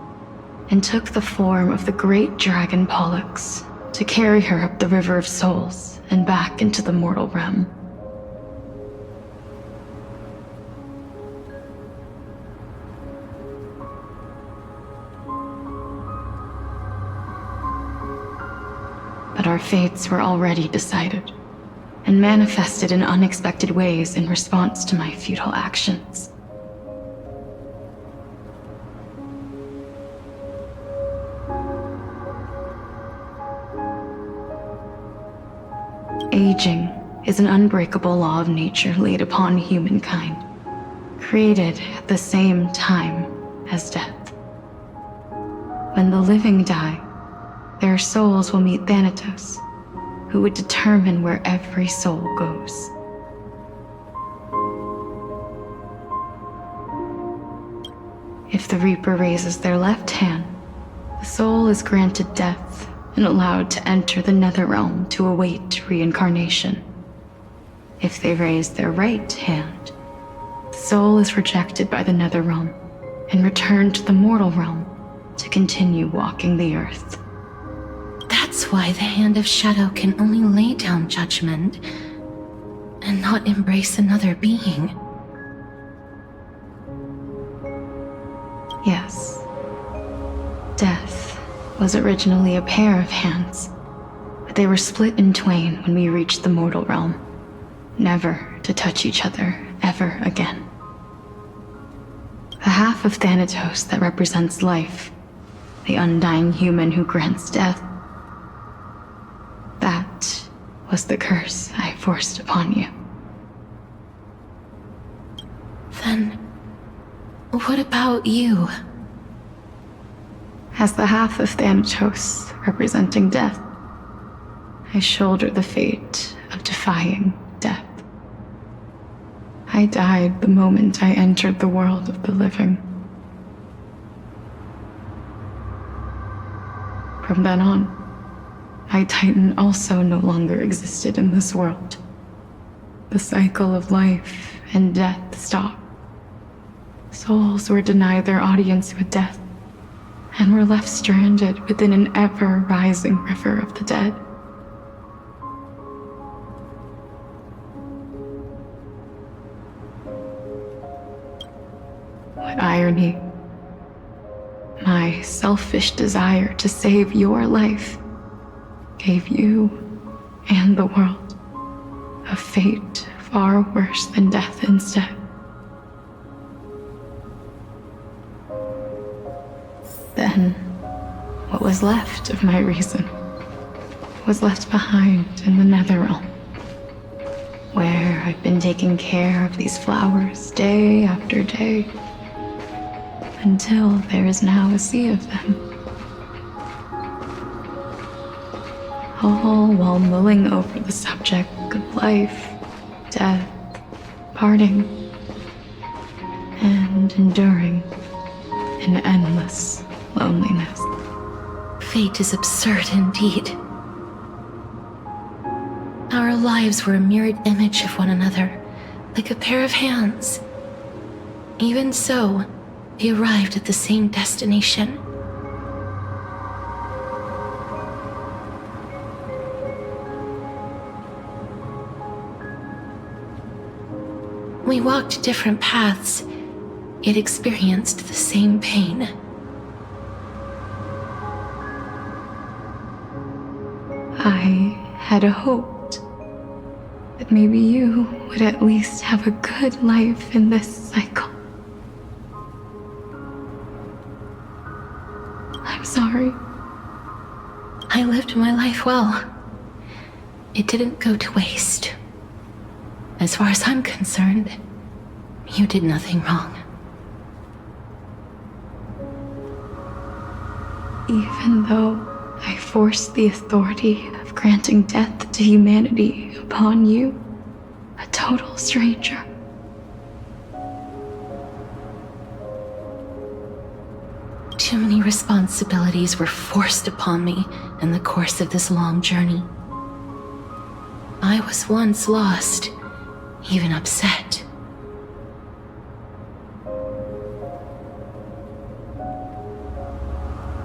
and took the form of the great dragon Pollux to carry her up the River of Souls and back into the mortal realm. But our fates were already decided, and manifested in unexpected ways in response to my futile actions. Aging is an unbreakable law of nature laid upon humankind, created at the same time as death. When the living die, their souls will meet Thanatos, who would determine where every soul goes. If the Reaper raises their left hand, the soul is granted death and allowed to enter the Netherrealm to await reincarnation. If they raise their right hand, the soul is rejected by the Netherrealm and returned to the mortal realm to continue walking the earth. That's why the Hand of Shadow can only lay down judgment and not embrace another being. Yes. Death was originally a pair of hands, but they were split in twain when we reached the mortal realm, never to touch each other ever again. The half of Thanatos that represents life, the undying human who grants death, that was the curse I forced upon you. Then, what about you? As the half of Thanatos representing death, I shoulder the fate of defying death. I died the moment I entered the world of the living. From then on, my Titan also no longer existed in this world. The cycle of life and death stopped. Souls were denied their audience with death, and were left stranded within an ever-rising river of the dead. What irony. My selfish desire to save your life gave you and the world a fate far worse than death instead. Then, what was left of my reason was left behind in the Netherrealm, where I've been taking care of these flowers day after day, until there is now a sea of them. All while mulling over the subject of life, death, parting, and enduring an endless loneliness. Fate is absurd indeed. Our lives were a mirrored image of one another, like a pair of hands. Even so, we arrived at the same destination. We walked different paths, yet experienced the same pain. I had hoped that maybe you would at least have a good life in this cycle. I'm sorry. I lived my life well. It didn't go to waste. As far as I'm concerned, you did nothing wrong. Even though I forced the authority of granting death to humanity upon you, a total stranger. Too many responsibilities were forced upon me in the course of this long journey. I was once lost, even upset.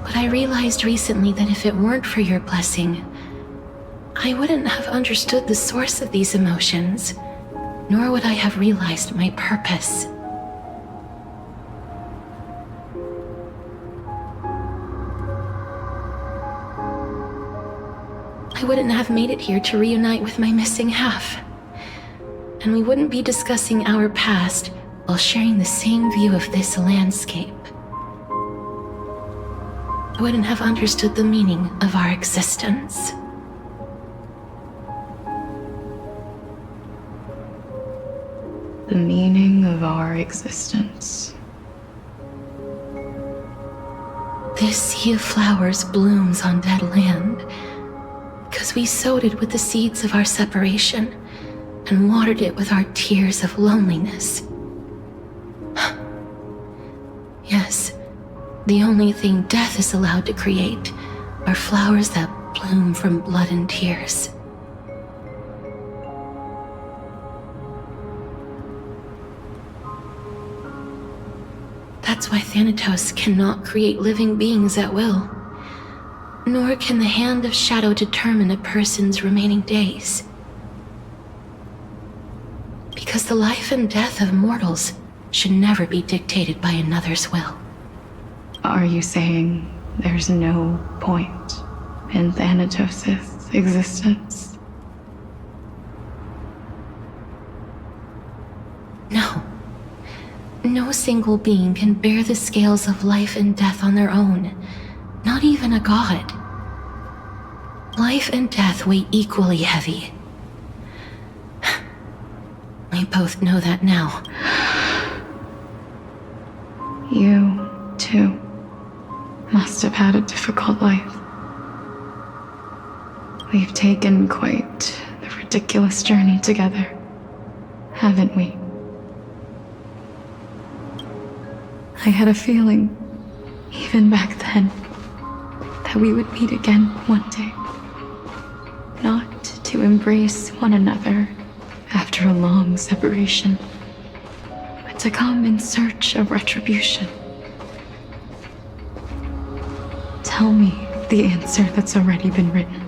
But I realized recently that if it weren't for your blessing, I wouldn't have understood the source of these emotions, nor would I have realized my purpose. I wouldn't have made it here to reunite with my missing half. And we wouldn't be discussing our past while sharing the same view of this landscape. I wouldn't have understood the meaning of our existence. The meaning of our existence. This sea of flowers blooms on dead land because we sowed it with the seeds of our separation and watered it with our tears of loneliness. Yes, the only thing death is allowed to create are flowers that bloom from blood and tears. That's why Thanatos cannot create living beings at will, nor can the hand of shadow determine a person's remaining days. Because the life and death of mortals should never be dictated by another's will. Are you saying there's no point in Thanatos' existence? No. No single being can bear the scales of life and death on their own, not even a god. Life and death weigh equally heavy. We both know that now. You, too, must have had a difficult life. We've taken quite the ridiculous journey together, haven't we? I had a feeling, even back then, that we would meet again one day. Not to embrace one another after a long separation, but to come in search of retribution. Tell me the answer that's already been written.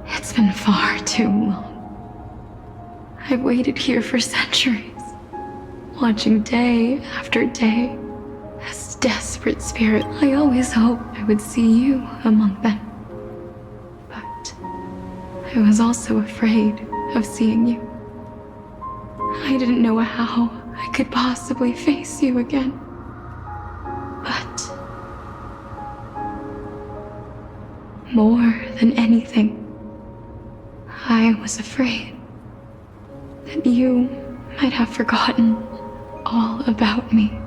It's been far too long. I've waited here for centuries, watching day after day. As desperate spirit, I always hoped I would see you among them. But I was also afraid of seeing you. I didn't know how I could possibly face you again. But more than anything, I was afraid that you might have forgotten all about me.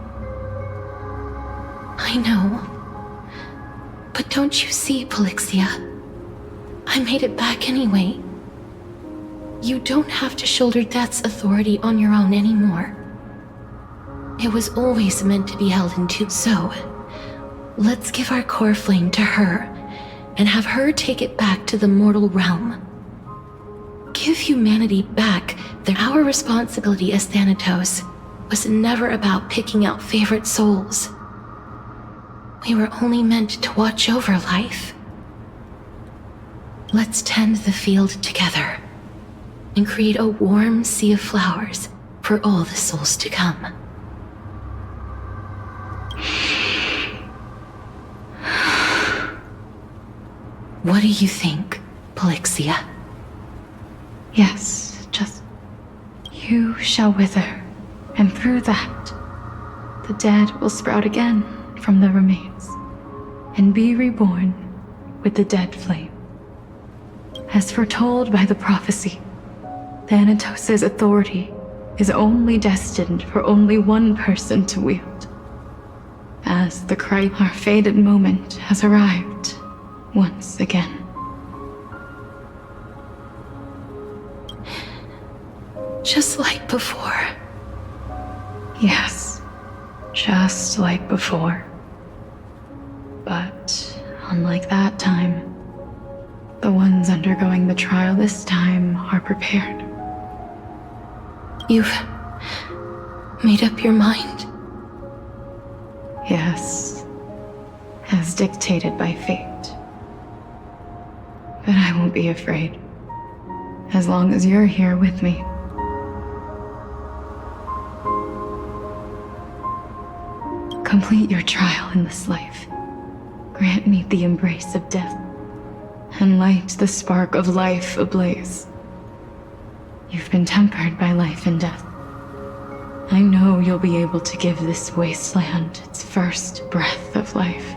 I know. But don't you see, Polixia? I made it back anyway. You don't have to shoulder death's authority on your own anymore. It was always meant to be held in two. So, let's give our core flame to her and have her take it back to the mortal realm. Give humanity back our responsibility as Thanatos was never about picking out favorite souls. We were only meant to watch over life. Let's tend the field together and create a warm sea of flowers for all the souls to come. What do you think, Polixia? Yes, just you shall wither, and through that, the dead will sprout again from the remains, and be reborn with the dead flame. As foretold by the prophecy, Thanatos' authority is only destined for only one person to wield. As the cry, our fated moment has arrived once again. Just like before. Yes, just like before. But unlike that time, the ones undergoing the trial this time are prepared. You've made up your mind? Yes, as dictated by fate. But I won't be afraid, as long as you're here with me. Complete your trial in this life. Grant me the embrace of death, and light the spark of life ablaze. You've been tempered by life and death. I know you'll be able to give this wasteland its first breath of life.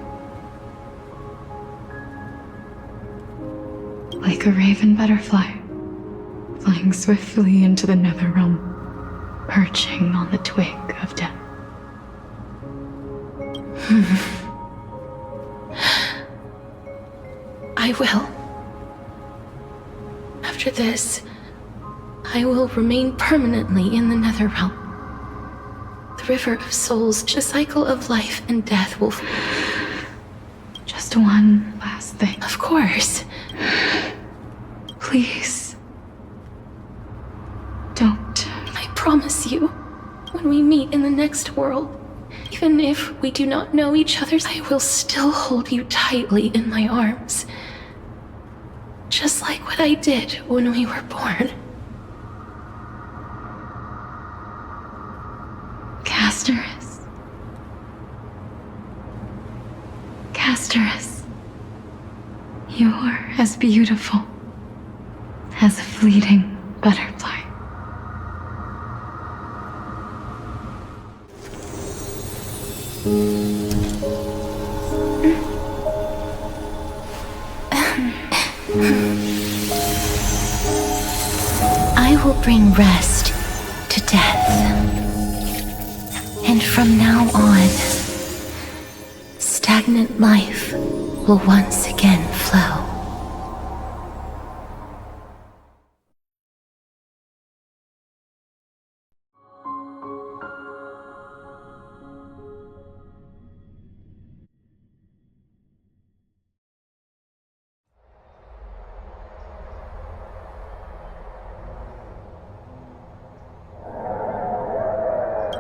Like a raven butterfly, flying swiftly into the nether realm, perching on the twig of death. I will. After this, I will remain permanently in the Netherrealm. The River of Souls, the cycle of life and death will... Just one last thing. Of course. Please. Don't. I promise you, when we meet in the next world, even if we do not know each other, I will still hold you tightly in my arms. Just like what I did when we were born. Castorus. Castorus. You're as beautiful as a fleeting butterfly. I will bring rest to death. And from now on, stagnant life will once again flow.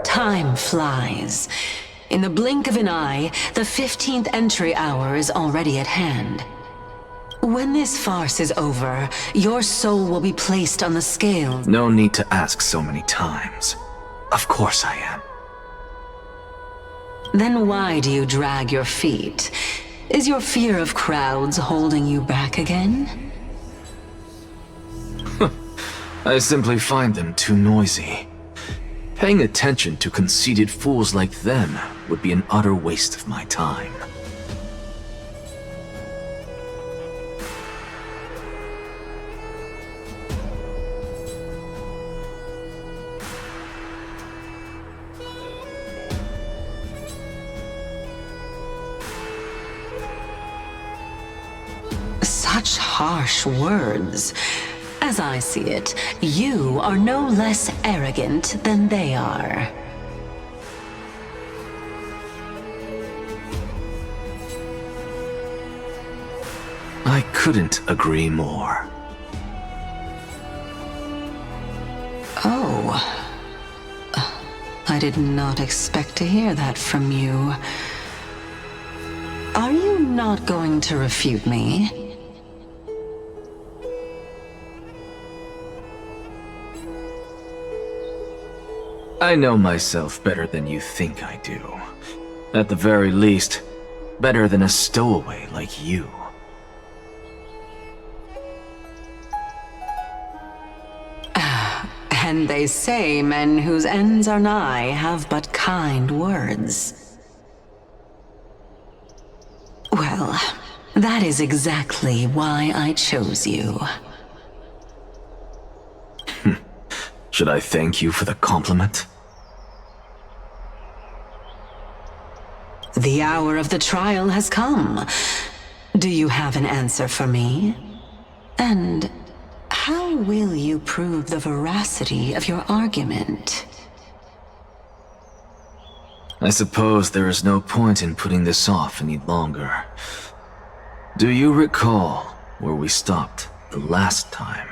Time flies. In the blink of an eye, the 15th entry hour is already at hand. When this farce is over, your soul will be placed on the scale. No need to ask so many times. Of course I am. Then why do you drag your feet? Is your fear of crowds holding you back again? I simply find them too noisy. Paying attention to conceited fools like them would be an utter waste of my time. Such harsh words. As I see it, you are no less arrogant than they are. I couldn't agree more. Oh. I did not expect to hear that from you. Are you not going to refute me? I know myself better than you think I do. At the very least, better than a stowaway like you. And they say men whose ends are nigh have but kind words. Well, that is exactly why I chose you. Should I thank you for the compliment? The hour of the trial has come. Do you have an answer for me? And how will you prove the veracity of your argument? I suppose there is no point in putting this off any longer. Do you recall where we stopped the last time?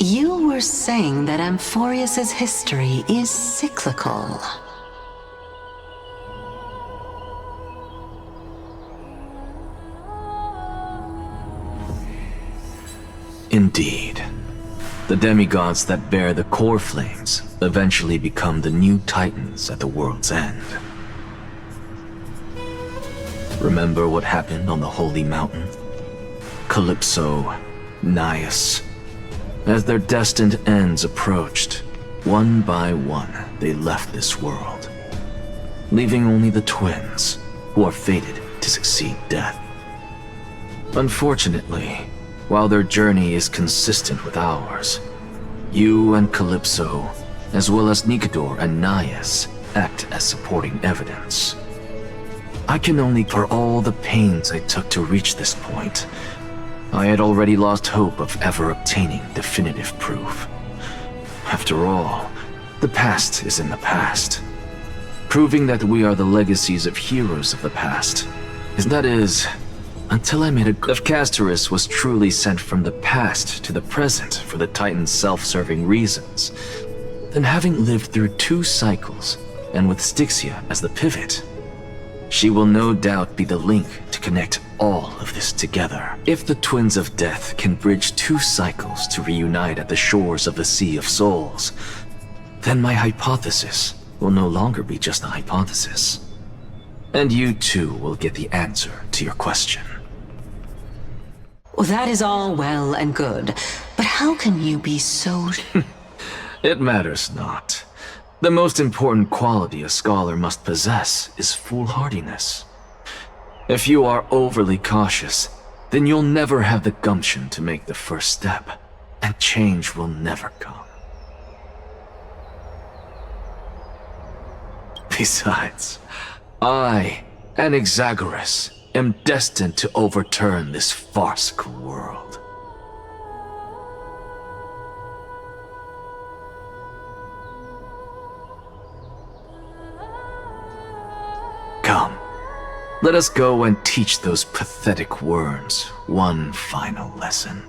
You were saying that Amphorius's history is cyclical. Indeed. The demigods that bear the core flames eventually become the new titans at the world's end. Remember what happened on the Holy Mountain? Calypso, Naias. As their destined ends approached, one by one they left this world, leaving only the twins, who are fated to succeed death. Unfortunately, while their journey is consistent with ours, you and Calypso, as well as Nikador and Naias, act as supporting evidence. I can only for all the pains I took to reach this point. I had already lost hope of ever obtaining definitive proof. After all, the past is in the past. Proving that we are the legacies of heroes of the past. That is, until I made a if Castorus was truly sent from the past to the present for the Titan's self-serving reasons, then having lived through 2 cycles, and with Styxia as the pivot, she will no doubt be the link to connect all of this together. If the Twins of Death can bridge 2 cycles to reunite at the shores of the Sea of Souls, then my hypothesis will no longer be just a hypothesis. And you too will get the answer to your question. Well, that is all well and good, but how can you be so... It matters not. The most important quality a scholar must possess is foolhardiness. If you are overly cautious, then you'll never have the gumption to make the first step, and change will never come. Besides, I, Anaxagoras, am destined to overturn this farcical world. Come, let us go and teach those pathetic worms one final lesson.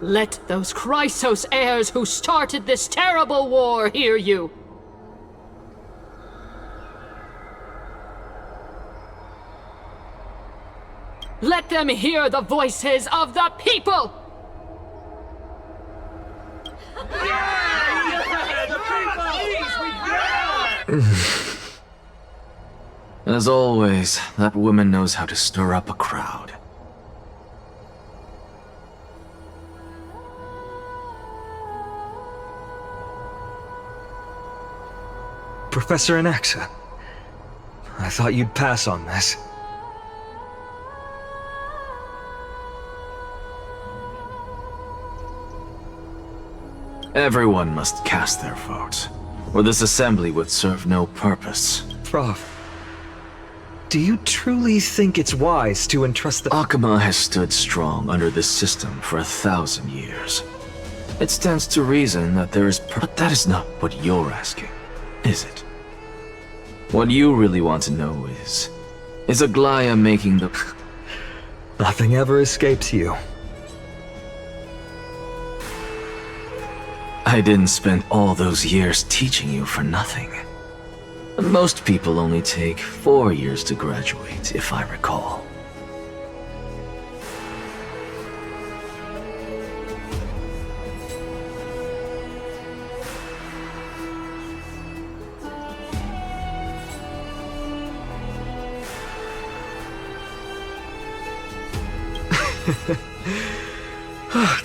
Let those Chrysos heirs who started this terrible war hear you! Let them hear the voices of the people! As always, that woman knows how to stir up a crowd. Professor Anaxa, I thought you'd pass on this. Everyone must cast their vote, or this assembly would serve no purpose. Prof, Do you truly think it's wise to entrust the— Akama has stood strong under this system for 1,000 years. It stands to reason that there is but that is not what you're asking, is it? What you really want to know is Aglaya making the— Nothing ever escapes you. I didn't spend all those years teaching you for nothing. Most people only take 4 years to graduate, if I recall.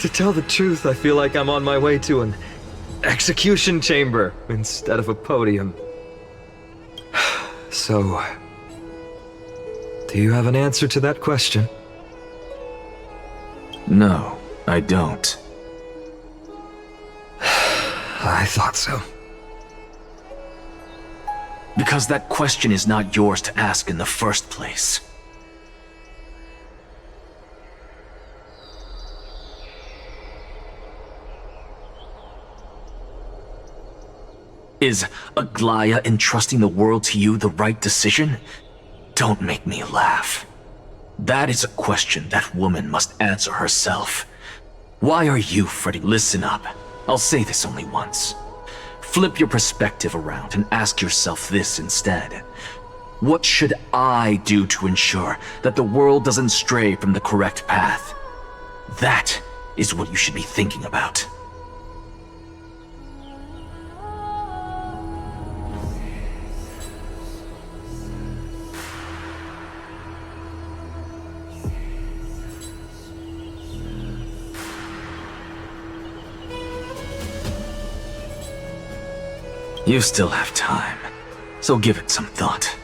To tell the truth, I feel like I'm on my way to an execution chamber instead of a podium. So, do you have an answer to that question? No, I don't. I thought so. Because that question is not yours to ask in the first place. Is Aglaya entrusting the world to you the right decision? Don't make me laugh. That is a question that woman must answer herself. Why are you fretting? Listen up. I'll say this only once. Flip your perspective around and ask yourself this instead. What should I do to ensure that the world doesn't stray from the correct path? That is what you should be thinking about. You still have time, so give it some thought.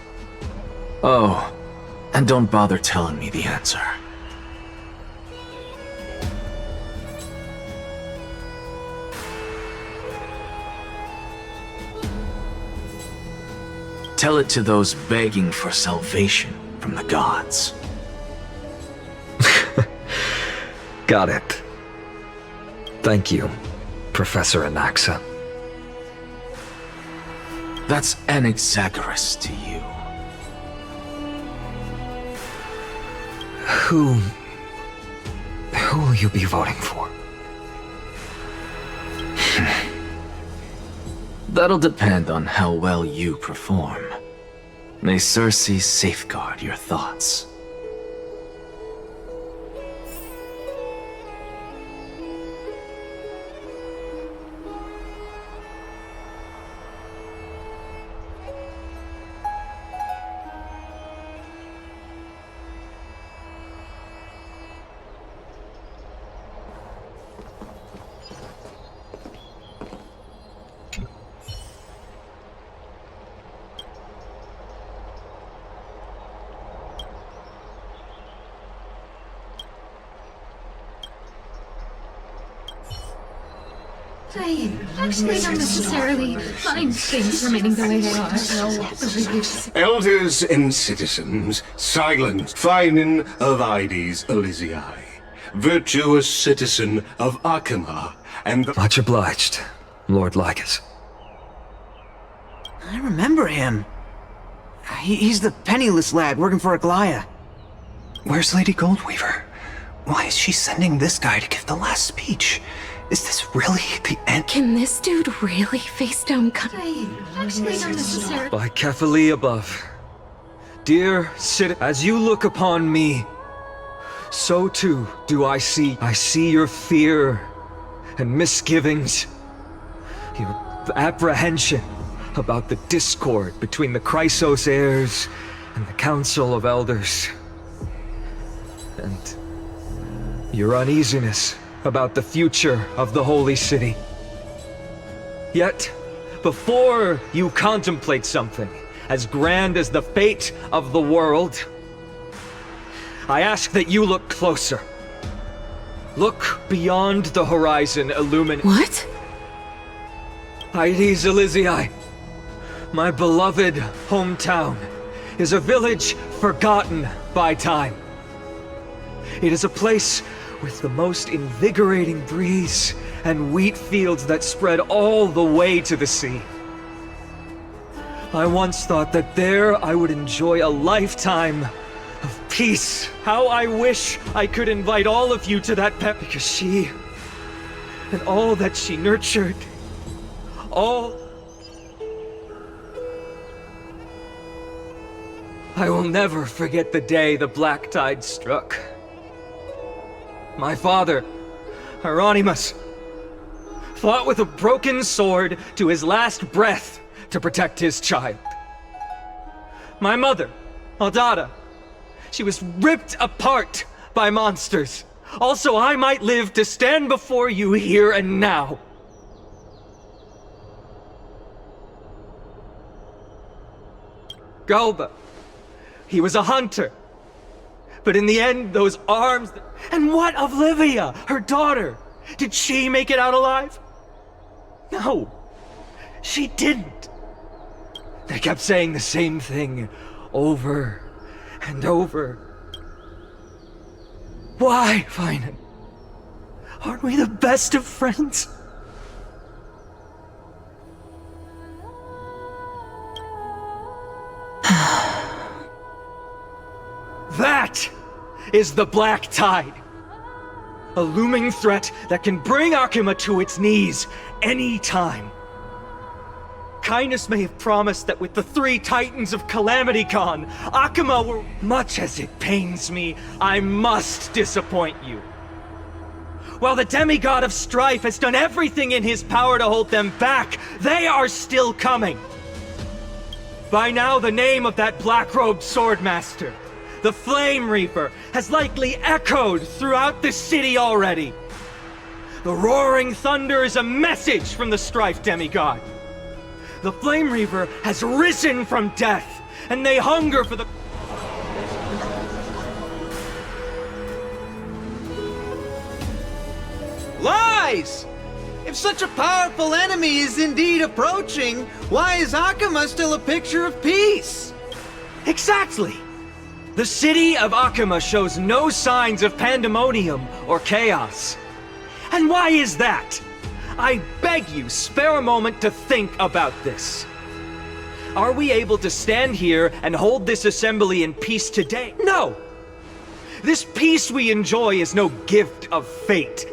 Oh, and don't bother telling me the answer. Tell it to those begging for salvation from the gods. Got it. Thank you, Professor Anaxa. That's Anaxagoras to you. Who will you be voting for? That'll depend on how well you perform. May Circe safeguard your thoughts. I actually don't necessarily mind things remaining the way they are. Elders and citizens, silent, Finin of Ides Elysiae, virtuous citizen of Akama, and Much obliged, Lord Lycus. I remember him. He's the penniless lad working for Aglaya. Where's Lady Goldweaver? Why is she sending this guy to give the last speech? Is this really the end? Can this dude really face down I actually don't necessarily. By Kephalie above. Dear citizen, as you look upon me, so too do I see. I see your fear and misgivings, your apprehension about the discord between the Chrysos heirs and the Council of Elders, and your uneasiness about the future of the Holy City. Yet, before you contemplate something as grand as the fate of the world, I ask that you look closer. Look beyond the horizon, What? Ides Elysiae, my beloved hometown, is a village forgotten by time. It is a place with the most invigorating breeze and wheat fields that spread all the way to the sea. I once thought that there I would enjoy a lifetime of peace. How I wish I could invite all of you to that because she and all that she nurtured, all... I will never forget the day the black tide struck. My father, Hieronymus, fought with a broken sword to his last breath to protect his child. My mother, Aldada, she was ripped apart by monsters. Also, I might live to stand before you here and now. Galba, he was a hunter. But in the end, those arms... And what of Livia, her daughter? Did she make it out alive? No, she didn't. They kept saying the same thing over and over. Why, Finan? Aren't we the best of friends? That is the Black Tide. A looming threat that can bring Akuma to its knees any time. Kindness may have promised that with the 3 Titans of Calamity Con, Akuma will... Much as it pains me, I must disappoint you. While the demigod of strife has done everything in his power to hold them back, they are still coming. By now, the name of that black-robed swordmaster, the Flame Reaper, has likely echoed throughout the city already. The roaring thunder is a message from the strife demigod. The Flame Reaper has risen from death, and they hunger for the... Lies! If such a powerful enemy is indeed approaching, why is Akuma still a picture of peace? Exactly! The city of Akuma shows no signs of pandemonium or chaos. And why is that? I beg you, spare a moment to think about this. Are we able to stand here and hold this assembly in peace today? No! This peace we enjoy is no gift of fate.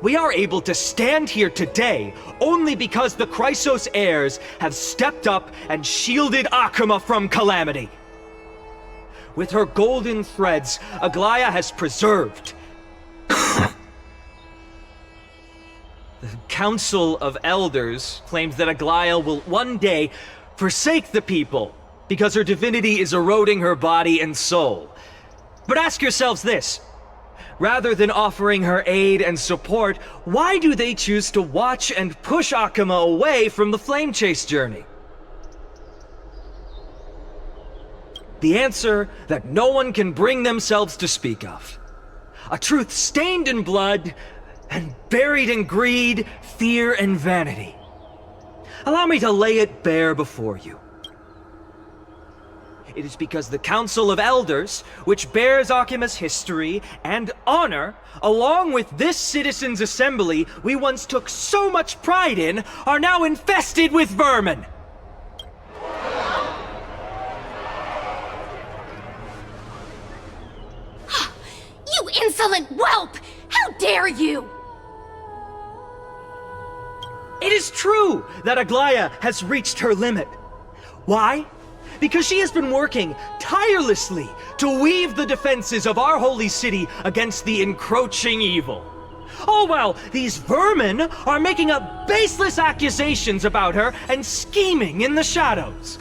We are able to stand here today only because the Chrysos heirs have stepped up and shielded Akuma from calamity. With her golden threads, Aglaya has preserved. The Council of Elders claims that Aglaya will one day forsake the people because her divinity is eroding her body and soul. But ask yourselves this. Rather than offering her aid and support, why do they choose to watch and push Akuma away from the Flame Chase journey? The answer that no one can bring themselves to speak of. A truth stained in blood and buried in greed, fear, and vanity. Allow me to lay it bare before you. It is because the Council of Elders, which bears Akuma's history and honor, along with this citizens' assembly we once took so much pride in, are now infested with vermin. You insolent whelp! How dare you! It is true that Aglaya has reached her limit. Why? Because she has been working tirelessly to weave the defenses of our holy city against the encroaching evil. All while these vermin are making up baseless accusations about her and scheming in the shadows.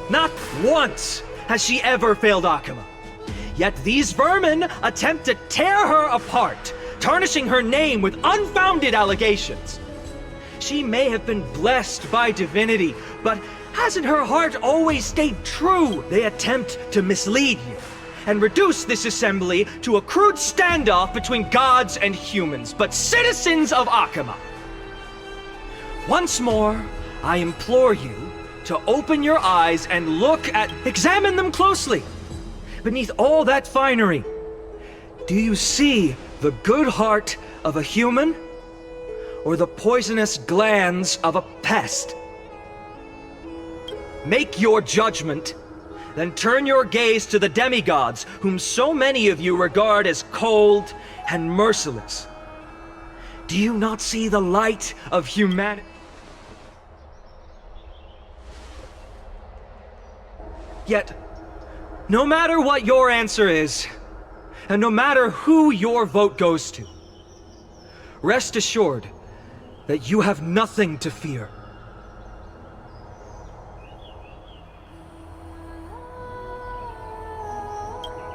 Not once has she ever failed Akuma. Yet these vermin attempt to tear her apart, tarnishing her name with unfounded allegations. She may have been blessed by divinity, but hasn't her heart always stayed true? They attempt to mislead you and reduce this assembly to a crude standoff between gods and humans, but citizens of Akama. Once more, I implore you to open your eyes and examine them closely. Beneath all that finery, do you see the good heart of a human or the poisonous glands of a pest? Make your judgment, then turn your gaze to the demigods, whom so many of you regard as cold and merciless. Do you not see the light of humanity? Yet, no matter what your answer is, and no matter who your vote goes to, rest assured that you have nothing to fear.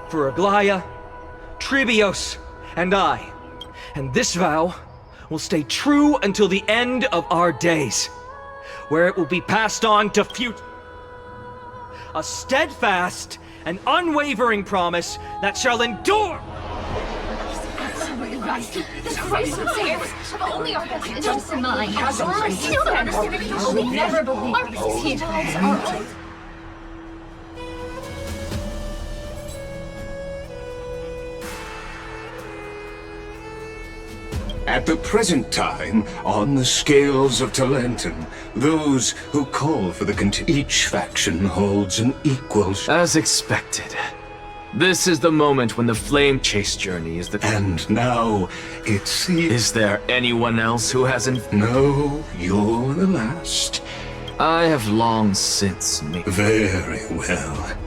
For Aglaya, Tribios, and I, and this vow will stay true until the end of our days, where it will be passed on to future. A steadfast and unwavering promise that shall endure! Absolutely right. This crazy affairs have only our best interests in mind. I still don't understand it. You will never believe our lives are over. At the present time, on the scales of Talentum, those who call for each faction holds an equal... As expected. This is the moment when the flame chase journey is the... And now, it seems... Is there anyone else who hasn't... No, you're the last. I have long since made... Very well.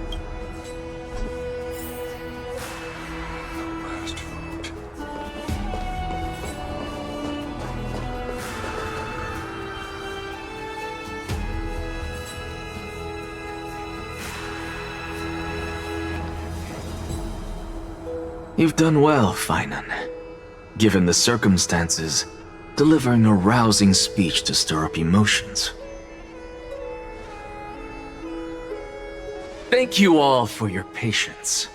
You've done well, Finan. Given the circumstances, delivering a rousing speech to stir up emotions. Thank you all for your patience.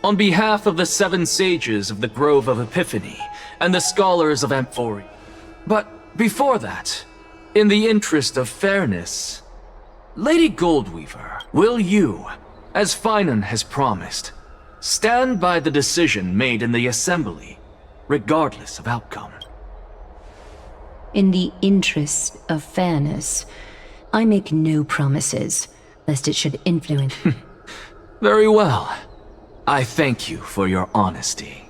On behalf of the 7 sages of the Grove of Epiphany and the scholars of Amphoria. But before that, in the interest of fairness, Lady Goldweaver, will you, as Finan has promised, stand by the decision made in the Assembly, regardless of outcome? In the interest of fairness, I make no promises, lest it should influence... Very well. I thank you for your honesty.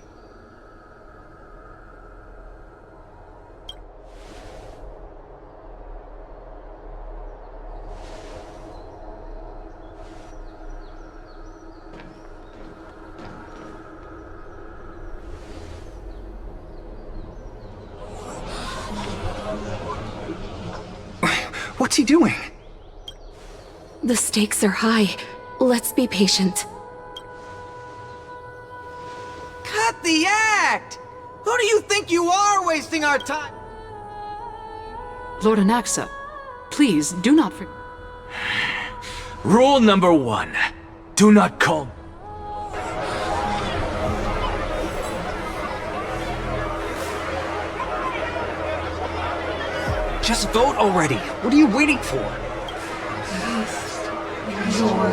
What's he doing? The stakes are high. Let's be patient. Cut the act! Who do you think you are wasting our time? Lord Anaxa, please do not forget. Rule number 1. Do not call... Just vote already. What are you waiting for? Your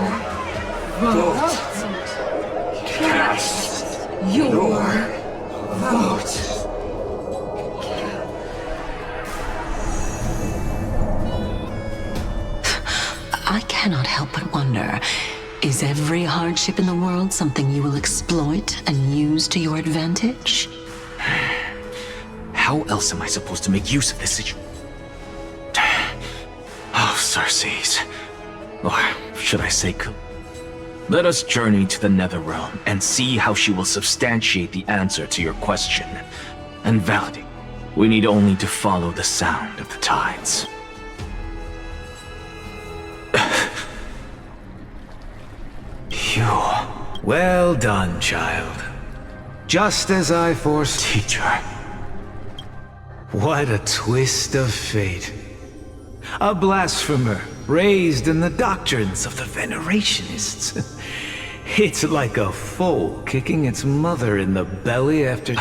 vote. Cast your vote. I cannot help but wonder, is every hardship in the world something you will exploit and use to your advantage? How else am I supposed to make use of this situation? Oh, Circes. Or should I say... Let us journey to the Netherrealm and see how she will substantiate the answer to your question and validate. We need only to follow the sound of the tides. Phew. Well done, child. just as I foresaw. Teacher. What a twist of fate. A blasphemer raised in the doctrines of the Venerationists. It's like a foal kicking its mother in the belly after...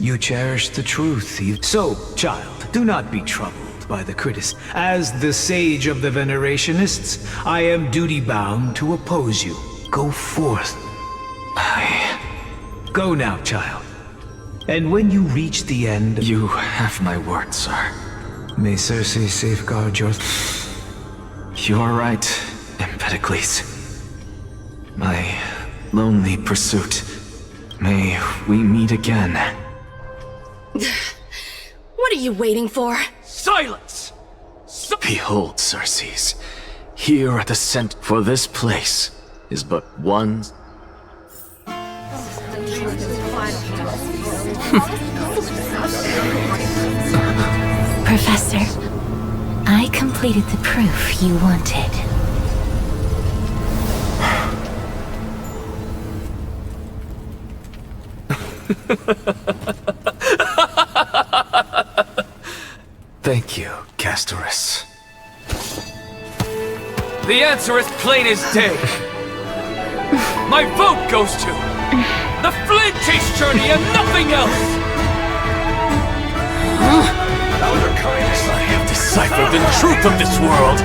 You cherish the truth. So, child, do not be troubled by the criticism. As the sage of the Venerationists, I am duty-bound to oppose you. Go forth. Go now, child. And when you reach the end... You have my word, sir. May Circe safeguard your... You are right, Empedocles. My lonely pursuit. May we meet again. What are you waiting for? Silence! Behold, Circes. Here at the center, for this place is but one... Professor, I completed the proof you wanted. Thank you, Castorus. The answer is plain as day. My vote goes to the Flame Chase journey and nothing else! Elder Kindness, I have deciphered the truth of this world!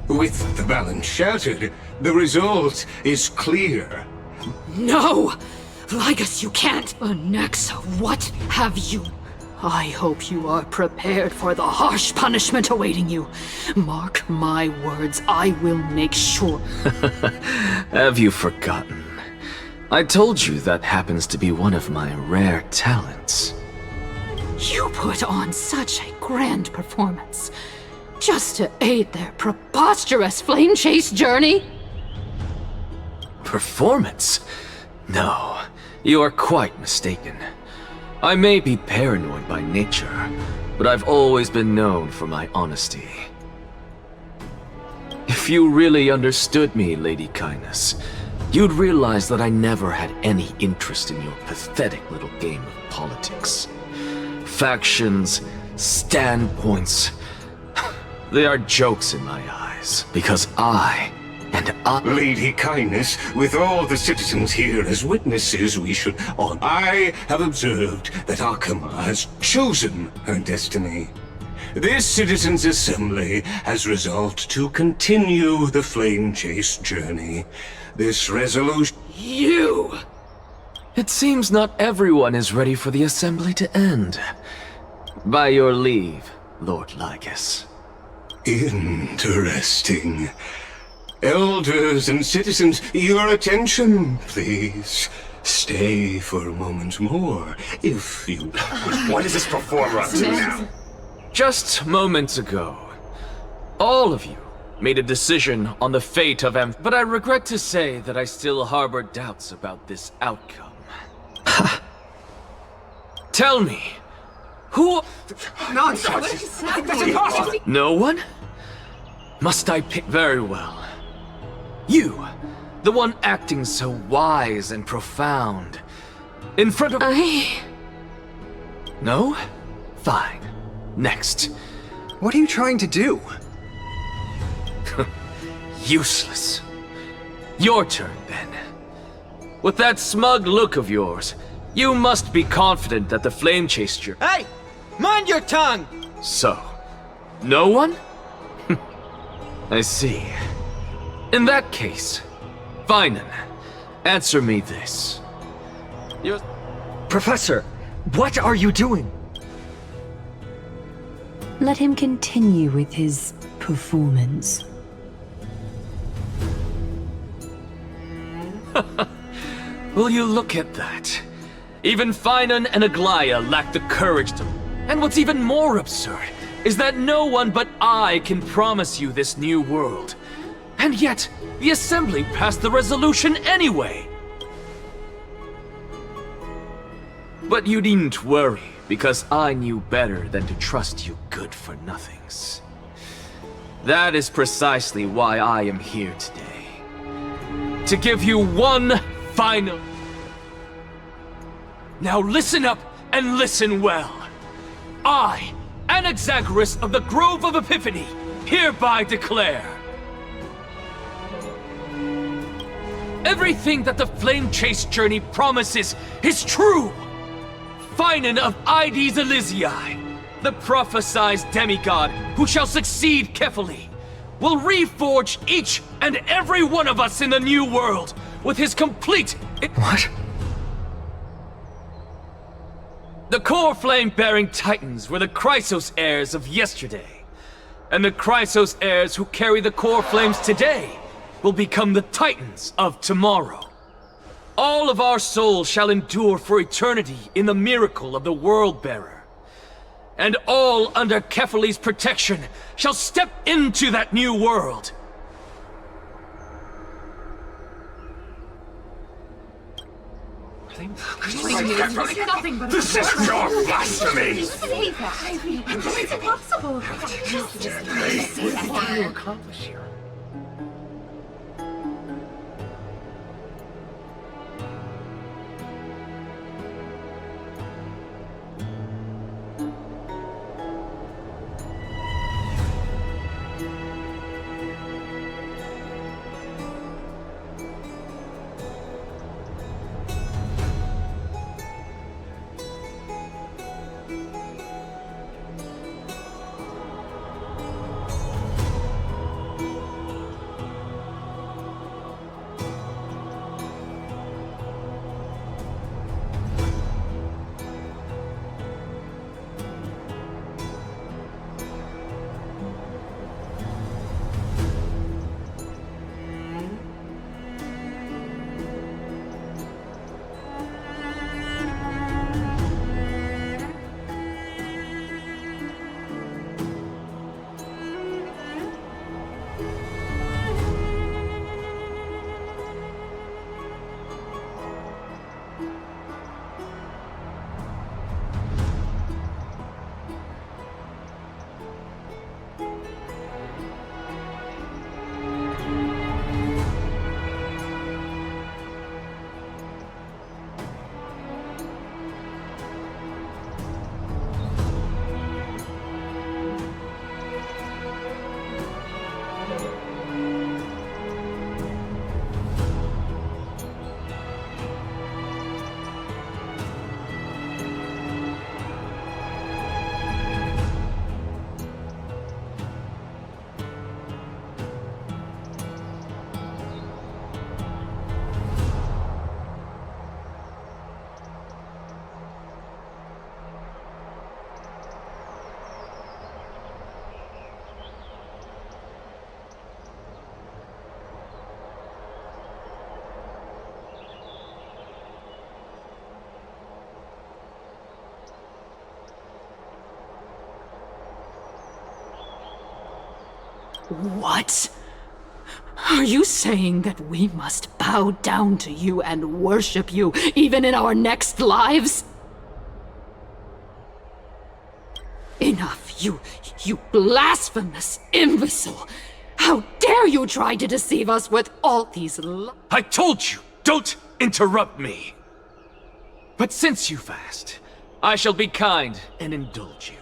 With the balance shattered, the result is clear. No! Lygus, you can't! Anaxa, what have you? I hope you are prepared for the harsh punishment awaiting you. Mark my words, I will make sure. Have you forgotten? I told you that happens to be one of my rare talents. You put on such a grand performance, just to aid their preposterous flame chase journey? Performance? No, you are quite mistaken. I may be paranoid by nature, but I've always been known for my honesty. If you really understood me, Lady Kindness, you'd realize that I never had any interest in your pathetic little game of politics. Factions, standpoints, they are jokes in my eyes, because Lady Kindness, with all the citizens here as witnesses, we should on. I have observed that Akama has chosen her destiny. This citizens' assembly has resolved to continue the flame chase journey. This resolution... You! It seems not everyone is ready for the assembly to end. By your leave, Lord Lygus. Interesting. Elders and citizens, your attention, please. Stay for a moment more, if you... What is this performer up to now? Just moments ago, all of you made a decision on the fate of but I regret to say that I still harbor doubts about this outcome. Tell me, who... Nonsense! That's impossible! No one? Must I pick? Very well. You, the one acting so wise and profound, in front of... No? Fine. Next. What are you trying to do? Useless. Your turn, then. With that smug look of yours, you must be confident that the flame chaser... Hey! Mind your tongue! So, no one? I see. In that case, Finan, answer me this. Professor, what are you doing? Let him continue with his performance. Will you look at that? Even Finan and Aglaya lack the courage to... And what's even more absurd is that no one but I can promise you this new world. And yet, the Assembly passed the resolution anyway. But you needn't worry, because I knew better than to trust you good-for-nothings. That is precisely why I am here today. To give you one final... Now listen up and listen well. I, Anaxagoras of the Grove of Epiphany, hereby declare... everything that the Flame Chase journey promises is true! Finan of Ides Elysiae, the prophesized demigod who shall succeed Kefali, will reforge each and every one of us in the new world with his complete... What? The core flame-bearing titans were the Chrysos heirs of yesterday, and the Chrysos heirs who carry the core flames today will become the titans of tomorrow. All of our souls shall endure for eternity in the miracle of the World-Bearer. And all under Kefali's protection shall step into that new world. This is pure blasphemy! It's impossible. What do you accomplish here? What? Are you saying that we must bow down to you and worship you even in our next lives? Enough, you blasphemous imbecile! How dare you try to deceive us with all these lies? I told you, don't interrupt me! But since you've asked, I shall be kind and indulge you.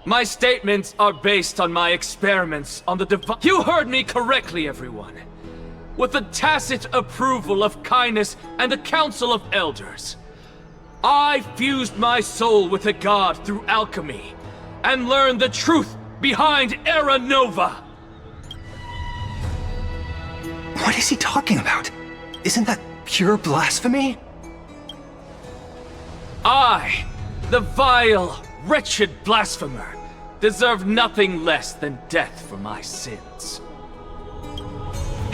My statements are based on my experiments on the divine— You heard me correctly, everyone. With the tacit approval of kindness and the Council of Elders, I fused my soul with a god through alchemy and learned the truth behind Era Nova. What is he talking about? Isn't that pure blasphemy? I, the vile, wretched blasphemer, deserve nothing less than death for my sins.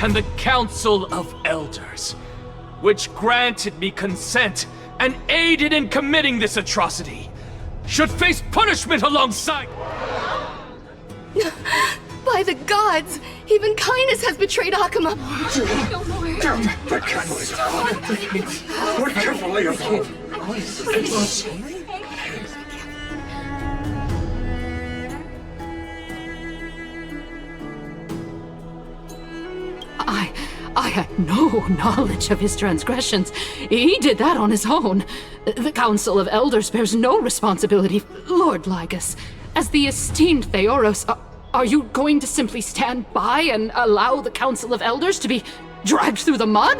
And the Council of Elders, which granted me consent and aided in committing this atrocity, should face punishment alongside— By the gods! Even kindness has betrayed Akuma! No more! The candle is on! What carefully of had no knowledge of his transgressions. He did that on his own. The Council of Elders bears no responsibility. Lord Lygus, as the esteemed Theoros, are you going to simply stand by and allow the Council of Elders to be dragged through the mud?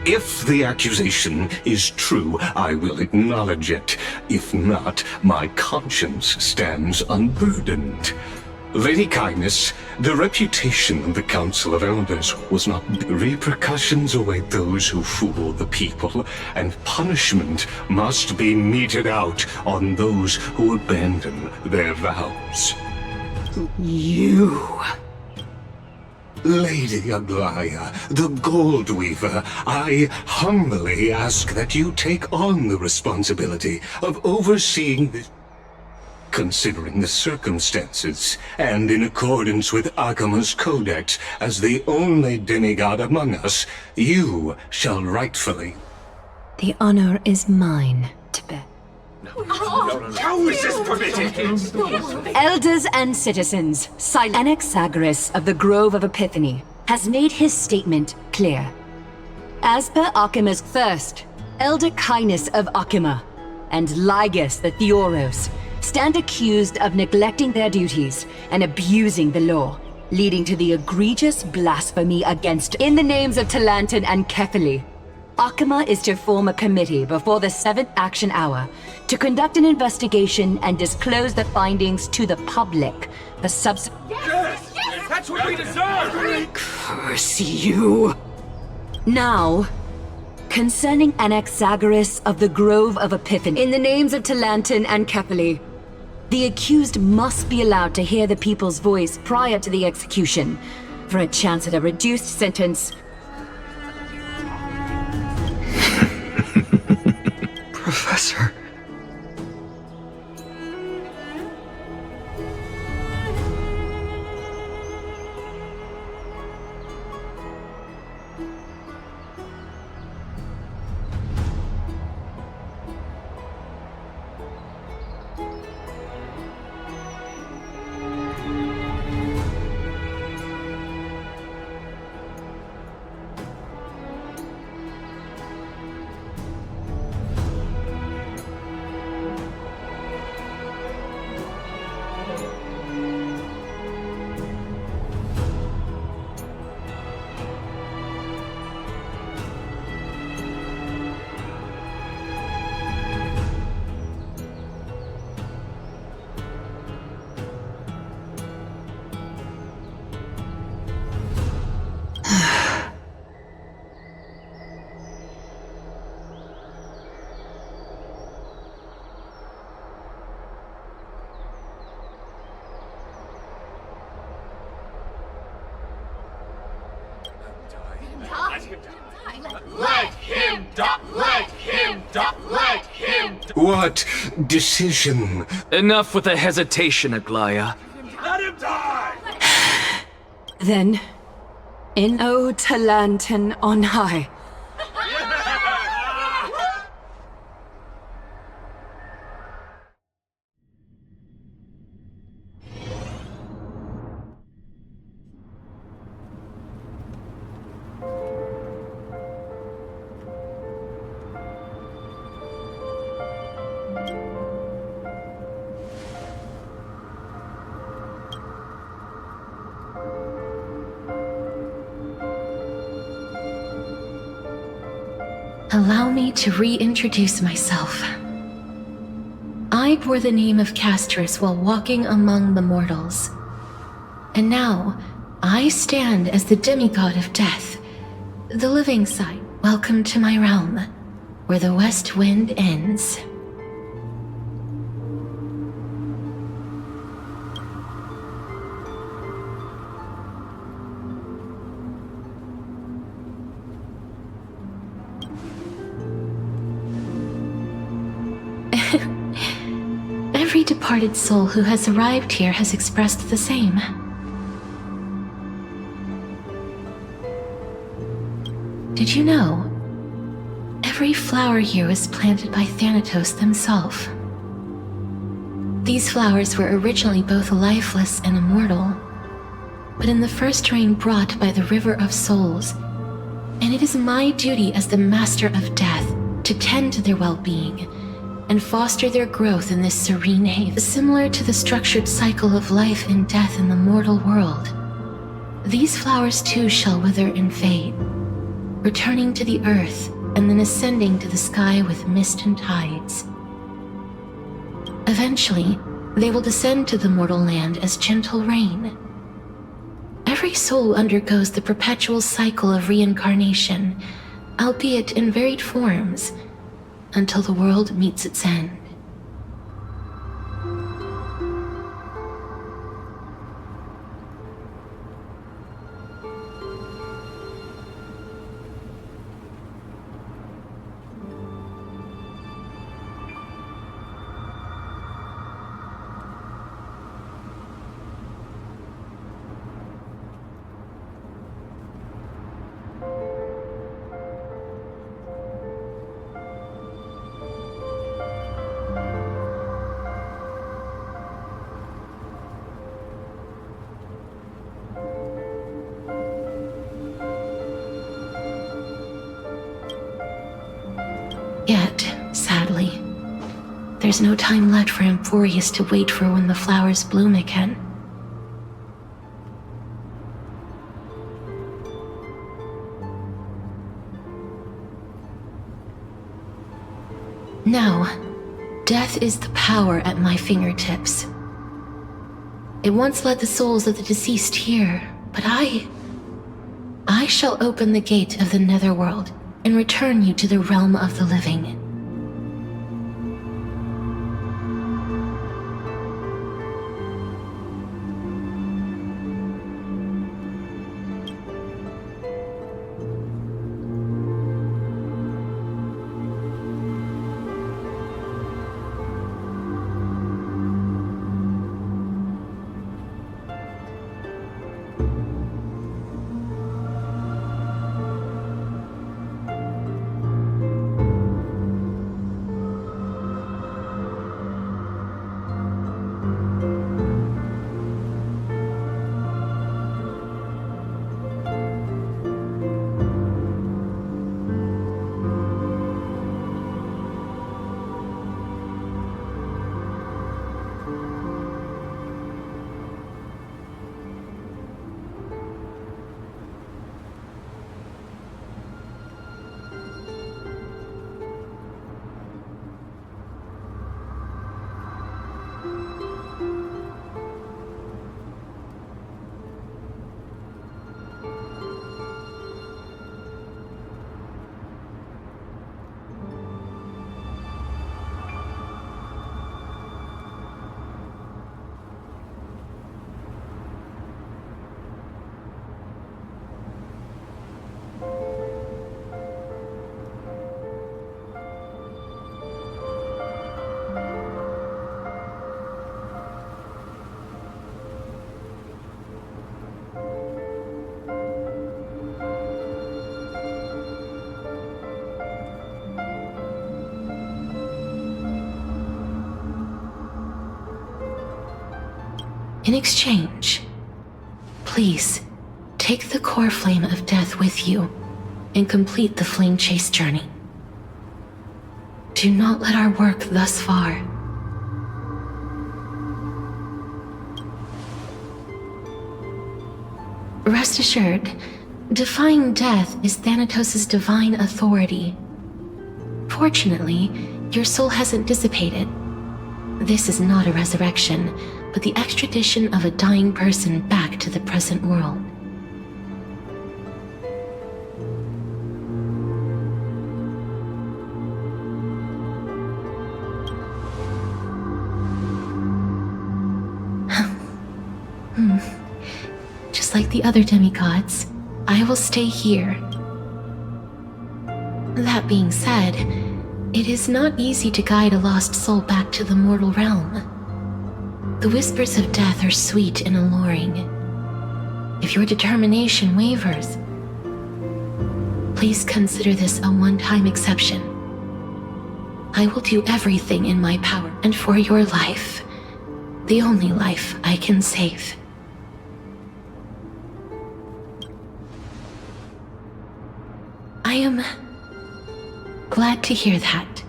If the accusation is true, I will acknowledge it. If not, my conscience stands unburdened. Lady Kindness, the reputation of the Council of Elders was not... Repercussions await those who fool the people, and punishment must be meted out on those who abandon their vows. You... Lady Aglaya, the Gold Weaver, I humbly ask that you take on the responsibility of overseeing this... Considering the circumstances, and in accordance with Akima's codex, as the only demigod among us, you shall rightfully... The honor is mine, Tibet. How is this permitted? Elders and citizens, Anaxagoras of the Grove of Epiphany has made his statement clear. As per Akima's thirst, Elder Kindness of Akima and Lygus the Theoros stand accused of neglecting their duties and abusing the law, leading to the egregious blasphemy against in the names of Talantan and Kefili. Akima is to form a committee before the 7th action hour to conduct an investigation and disclose the findings to the public. The Yes! That's what we deserve! Curse you! Now, concerning Anaxagoras of the Grove of Epiphany, in the names of Talantan and Kefili, the accused must be allowed to hear the people's voice prior to the execution, for a chance at a reduced sentence. Professor. Let him die! Let him die! Let him die! What decision? Enough with the hesitation, Aglaya. Let him die! Then, in O Talantan on high. Allow me to reintroduce myself. I bore the name of Castris while walking among the mortals. And now, I stand as the demigod of death, the living side. Welcome to my realm, where the west wind ends. Every departed soul who has arrived here has expressed the same. Did you know? Every flower here was planted by Thanatos himself. These flowers were originally both lifeless and immortal, but in the first rain brought by the River of Souls. And it is my duty as the Master of Death to tend to their well-being and foster their growth in this serene haven, similar to the structured cycle of life and death in the mortal world. These flowers too shall wither and fade, returning to the earth and then ascending to the sky with mist and tides. Eventually, they will descend to the mortal land as gentle rain. Every soul undergoes the perpetual cycle of reincarnation, albeit in varied forms, until the world meets its end. Yet, sadly, there's no time left for Emphorius to wait for when the flowers bloom again. Now, death is the power at my fingertips. It once led the souls of the deceased here, but I shall open the gate of the netherworld and return you to the realm of the living. In exchange, please take the core flame of death with you and complete the flame chase journey. Do not let our work thus far rest assured, defying death is Thanatos' divine authority. Fortunately, your soul hasn't dissipated. This is not a resurrection, but the extradition of a dying person back to the present world. Just like the other demigods, I will stay here. That being said, it is not easy to guide a lost soul back to the mortal realm. The whispers of death are sweet and alluring. If your determination wavers, please consider this a one-time exception. I will do everything in my power, and for your life, the only life I can save. am glad to hear that.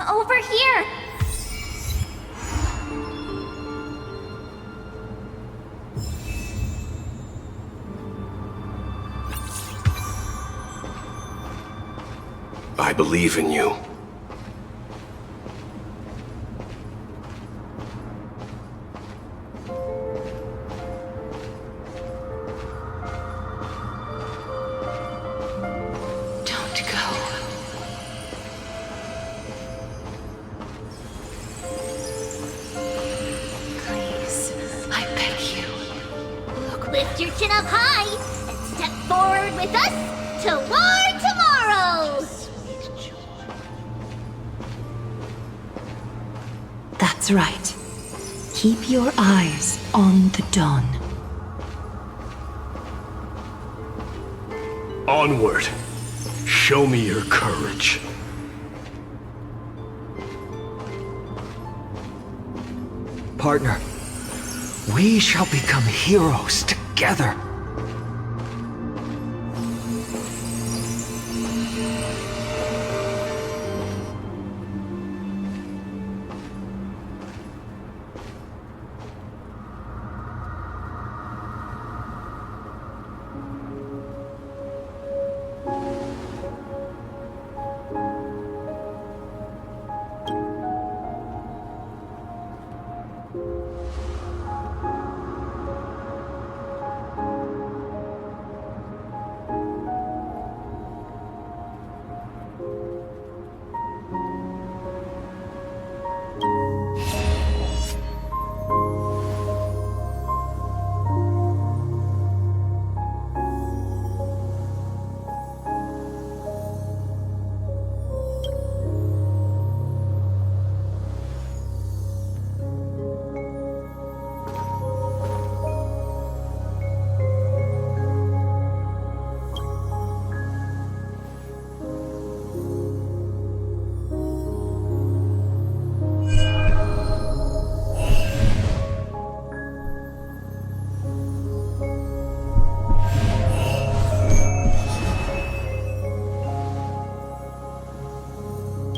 Over here! I believe in you. Don't go. Please, I beg you. Lift your chin up high and step forward with us toward tomorrow! That's right. Keep your eyes on the dawn. Onward. Show me your courage. Partner, we shall become heroes together.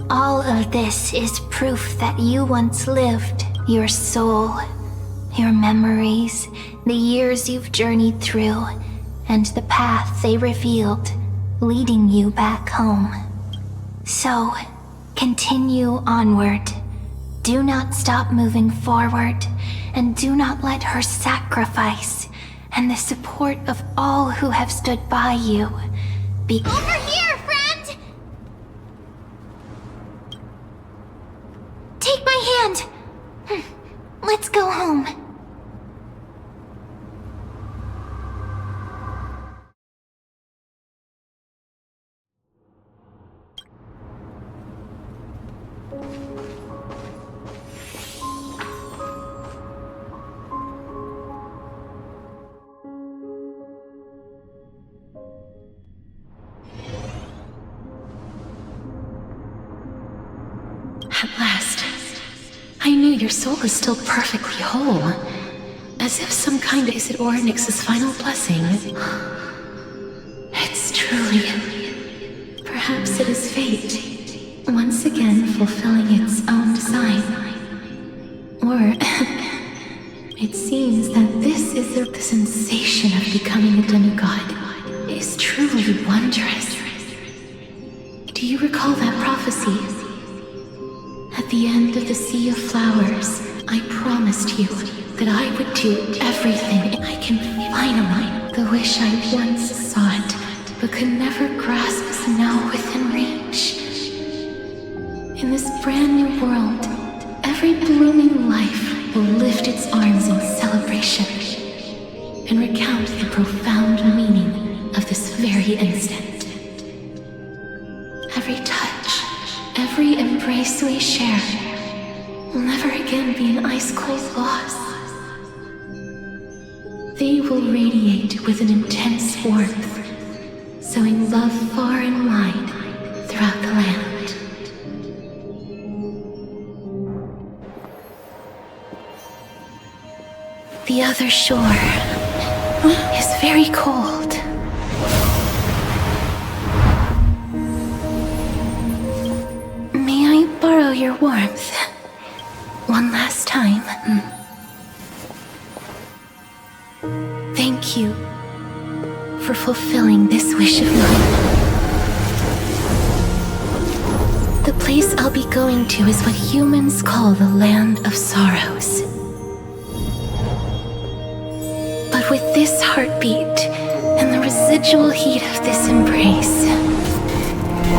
All of this is proof that you once lived. Your soul, your memories, the years you've journeyed through, and the path they revealed, leading you back home. So, continue onward. Do not stop moving forward, and do not let her sacrifice and the support of all who have stood by you be— Over here, friend! Take my hand! Let's go home. At last, I knew your soul was still perfectly whole, as if some kind of is it Ornyx's final blessing. It's truly, perhaps it is fate, once again fulfilling its own design. Or, it seems that this is the sensation of becoming a demigod is truly wondrous. Do you recall that prophecy? At the end of the Sea of Flowers, I promised you that I would do everything I can finally. The wish I once sought, but could never grasp is now within reach. In this brand new world, every blooming life will lift its arms in celebration and recount the profound meaning of this very instant. Every touch, every embrace we share will never again be an ice-cold loss. They will radiate with an intense warmth, sowing love far and wide throughout the land. The other shore is very cold. May I borrow your warmth? One last time. Thank you for fulfilling this wish of mine. The place I'll be going to is what humans call the Land of Sorrows. But with this heartbeat and the residual heat of this embrace,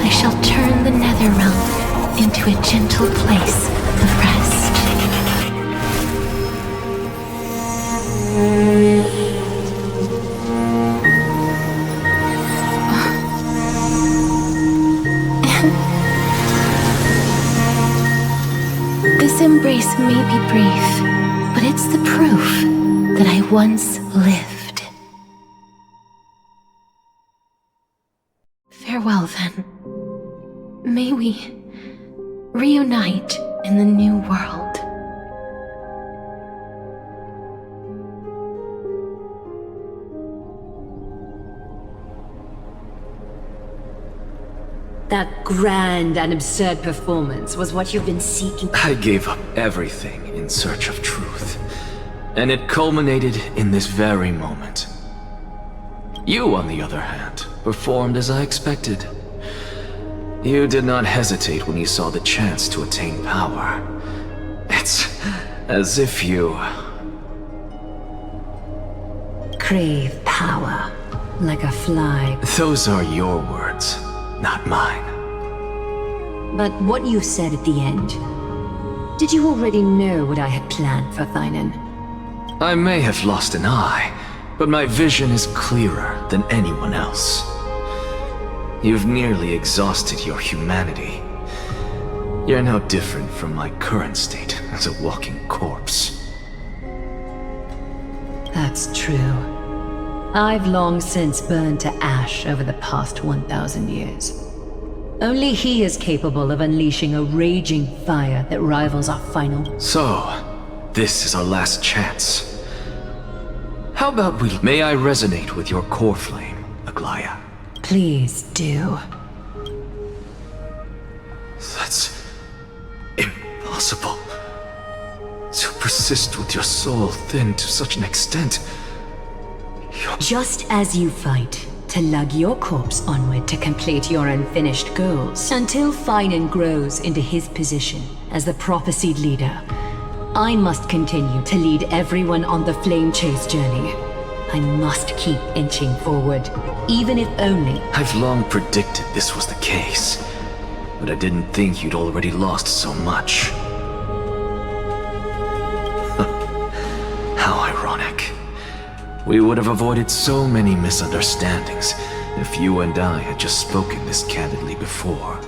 I shall turn the Netherrealm into a gentle place of rest. This embrace may be brief, but it's the proof that I once lived. Farewell, then. May we reunite in the new world. That grand and absurd performance was what you've been seeking. I gave up everything in search of truth, and it culminated in this very moment. You, on the other hand, performed as I expected. You did not hesitate when you saw the chance to attain power. It's as if you crave power, like a fly. Those are your words, not mine. But what you said at the end, did you already know what I had planned for Thynan? I may have lost an eye, but my vision is clearer than anyone else. You've nearly exhausted your humanity. You're no different from my current state as a walking corpse. That's true. I've long since burned to ash over the past 1,000 years. Only he is capable of unleashing a raging fire that rivals our final. So, this is our last chance. How about we... May I resonate with your core flame, Aglaya? Please do. That's impossible. To persist with your soul thinned to such an extent. Just as you fight to lug your corpse onward to complete your unfinished goals, until Thynan grows into his position as the prophesied leader, I must continue to lead everyone on the flame chase journey. I must keep inching forward, even if only... I've long predicted this was the case, but I didn't think you'd already lost so much. How ironic. We would have avoided so many misunderstandings if you and I had just spoken this candidly before.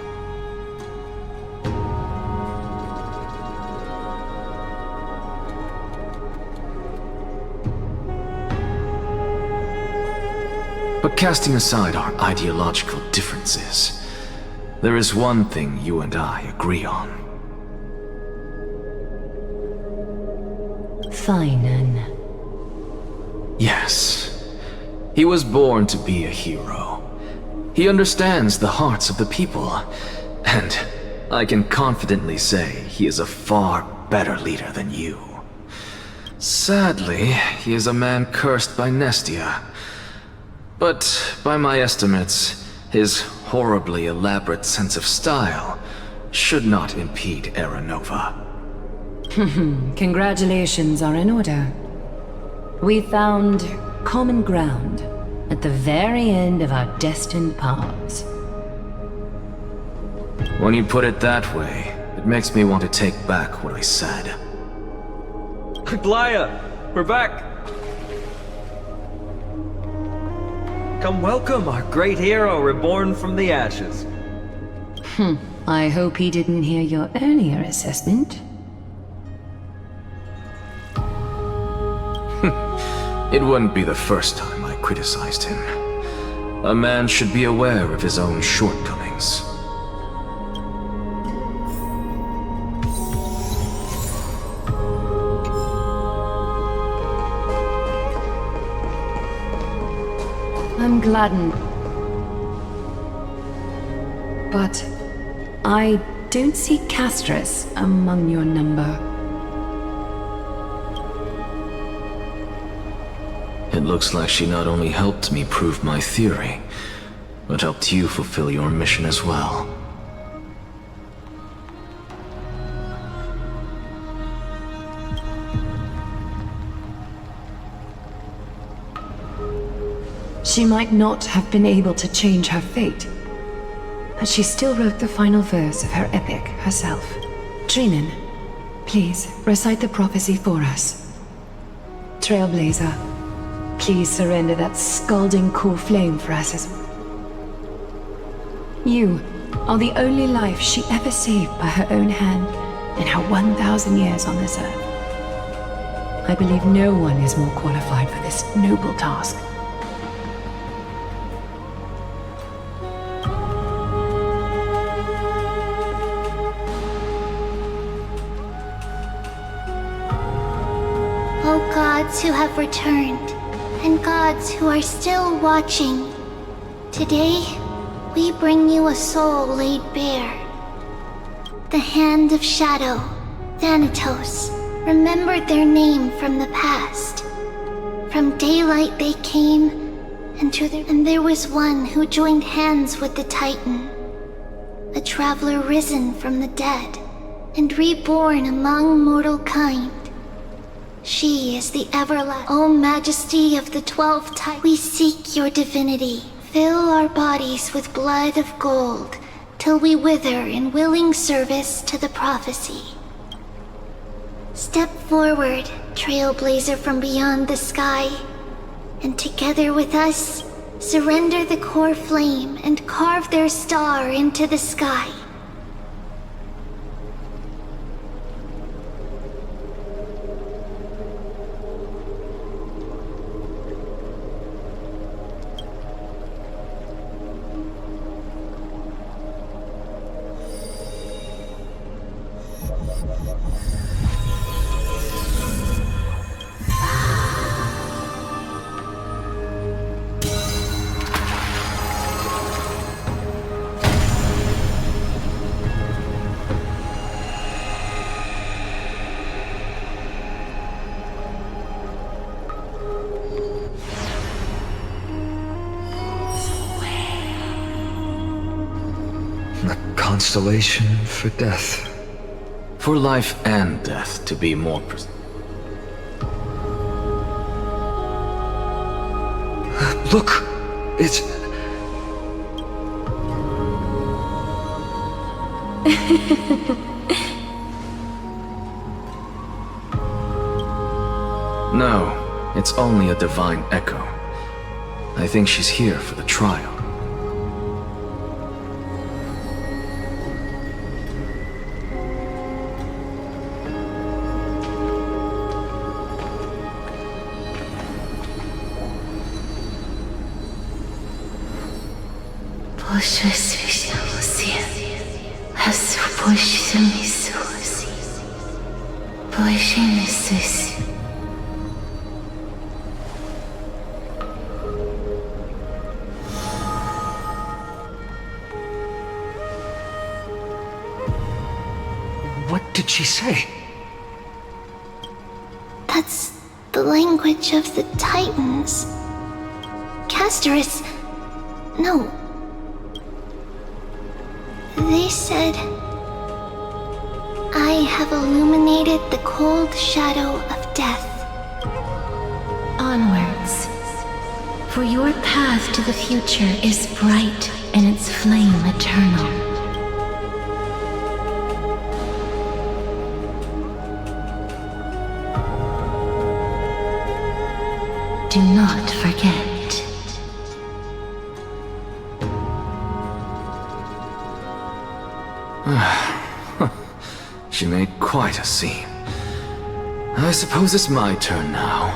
But casting aside our ideological differences, there is one thing you and I agree on. Thynan. Yes. He was born to be a hero. He understands the hearts of the people, and I can confidently say he is a far better leader than you. Sadly, he is a man cursed by Nestia. But by my estimates, his horribly elaborate sense of style should not impede Era Nova. Congratulations are in order. We found common ground at the very end of our destined paths. When you put it that way, it makes me want to take back what I said. Aglaya, we're back! Come welcome our great hero reborn from the ashes. I hope he didn't hear your earlier assessment. It wouldn't be the first time I criticized him. A man should be aware of his own shortcomings. I'm gladdened. But I don't see Castris among your number. It looks like she not only helped me prove my theory, but helped you fulfill your mission as well. She might not have been able to change her fate, but she still wrote the final verse of her epic herself. Trinin, please recite the prophecy for us. Trailblazer, please surrender that scalding core flame for us as you are the only life she ever saved by her own hand in her 1,000 years on this earth. I believe no one is more qualified for this noble task. O gods who have returned, and gods who are still watching, today we bring you a soul laid bare. The Hand of Shadow, Thanatos, remembered their name from the past. From daylight they came, and there was one who joined hands with the Titan. A traveler risen from the dead, and reborn among mortal kind. She is the everlasting. O Majesty of the 12 Titans, we seek your divinity. Fill our bodies with blood of gold, till we wither in willing service to the prophecy. Step forward, trailblazer from beyond the sky, and together with us, surrender the core flame and carve their star into the sky. Constellation for death. For life and death, to be more precise. Look! It's... No, it's only a divine echo. I think she's here for the trial. What did she say? That's the language of the Titans. Castoris... No. They said... I have illuminated the cold shadow of death. Onwards. For your path to the future is bright and its flame eternal. Do not forget. She made quite a scene. I suppose it's my turn now.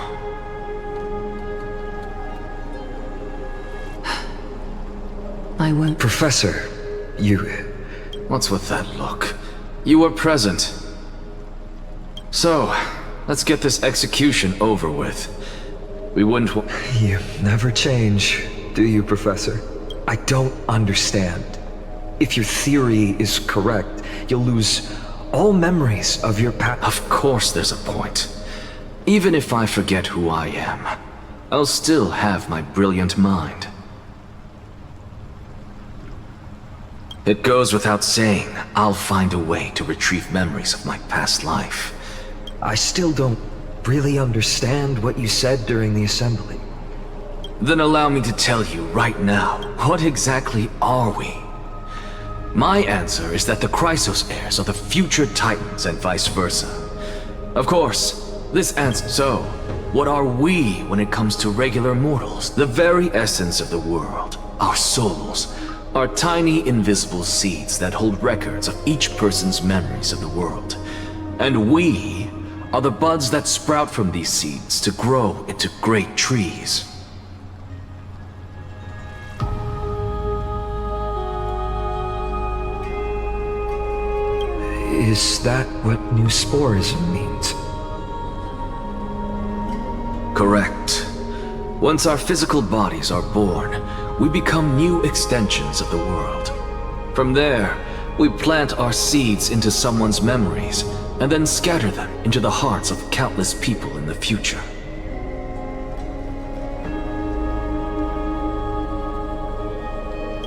I won't... Professor, you... What's with that look? You were present. So, let's get this execution over with. We wouldn't... You never change. do you, Professor? I don't understand. If your theory is correct, you'll lose all memories of your past. Of course there's a point. Even if I forget who I am, I'll still have my brilliant mind. It goes without saying, I'll find a way to retrieve memories of my past life. I still don't really understand what you said during the assembly. Then allow me to tell you right now, what exactly are we? My answer is that the Chrysos heirs are the future Titans and vice versa. Of course, this answer... So, what are we when it comes to regular mortals? The very essence of the world, our souls, are tiny invisible seeds that hold records of each person's memories of the world. And we are the buds that sprout from these seeds to grow into great trees. Is that what new sporism means? Correct. Once our physical bodies are born, we become new extensions of the world. From there, we plant our seeds into someone's memories, and then scatter them into the hearts of countless people in the future.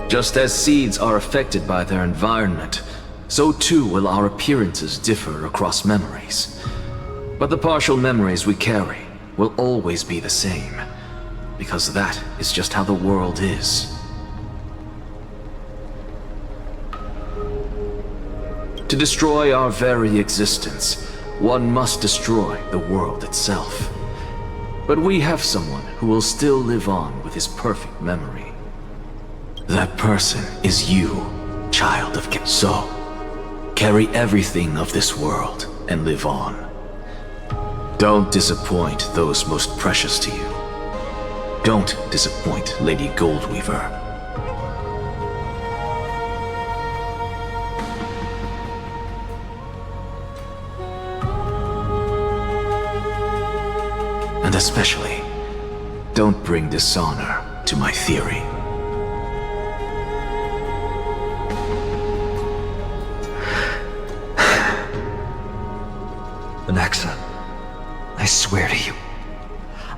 Just as seeds are affected by their environment, so too will our appearances differ across memories. But the partial memories we carry will always be the same, because that is just how the world is. To destroy our very existence, one must destroy the world itself. But we have someone who will still live on with his perfect memory. That person is you, child of K. So, carry everything of this world and live on. Don't disappoint those most precious to you. Don't disappoint Lady Goldweaver. And especially, don't bring dishonor to my theory. Anaxa, I swear to you,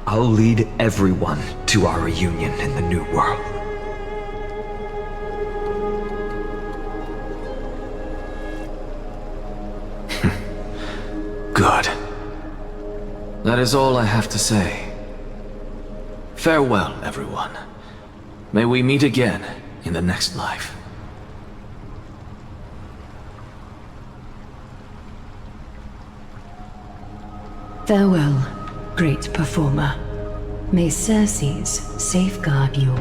I'll lead everyone to our reunion in the New World. Good. That is all I have to say. Farewell, everyone. May we meet again in the next life. Farewell, great performer. May Circes safeguard you.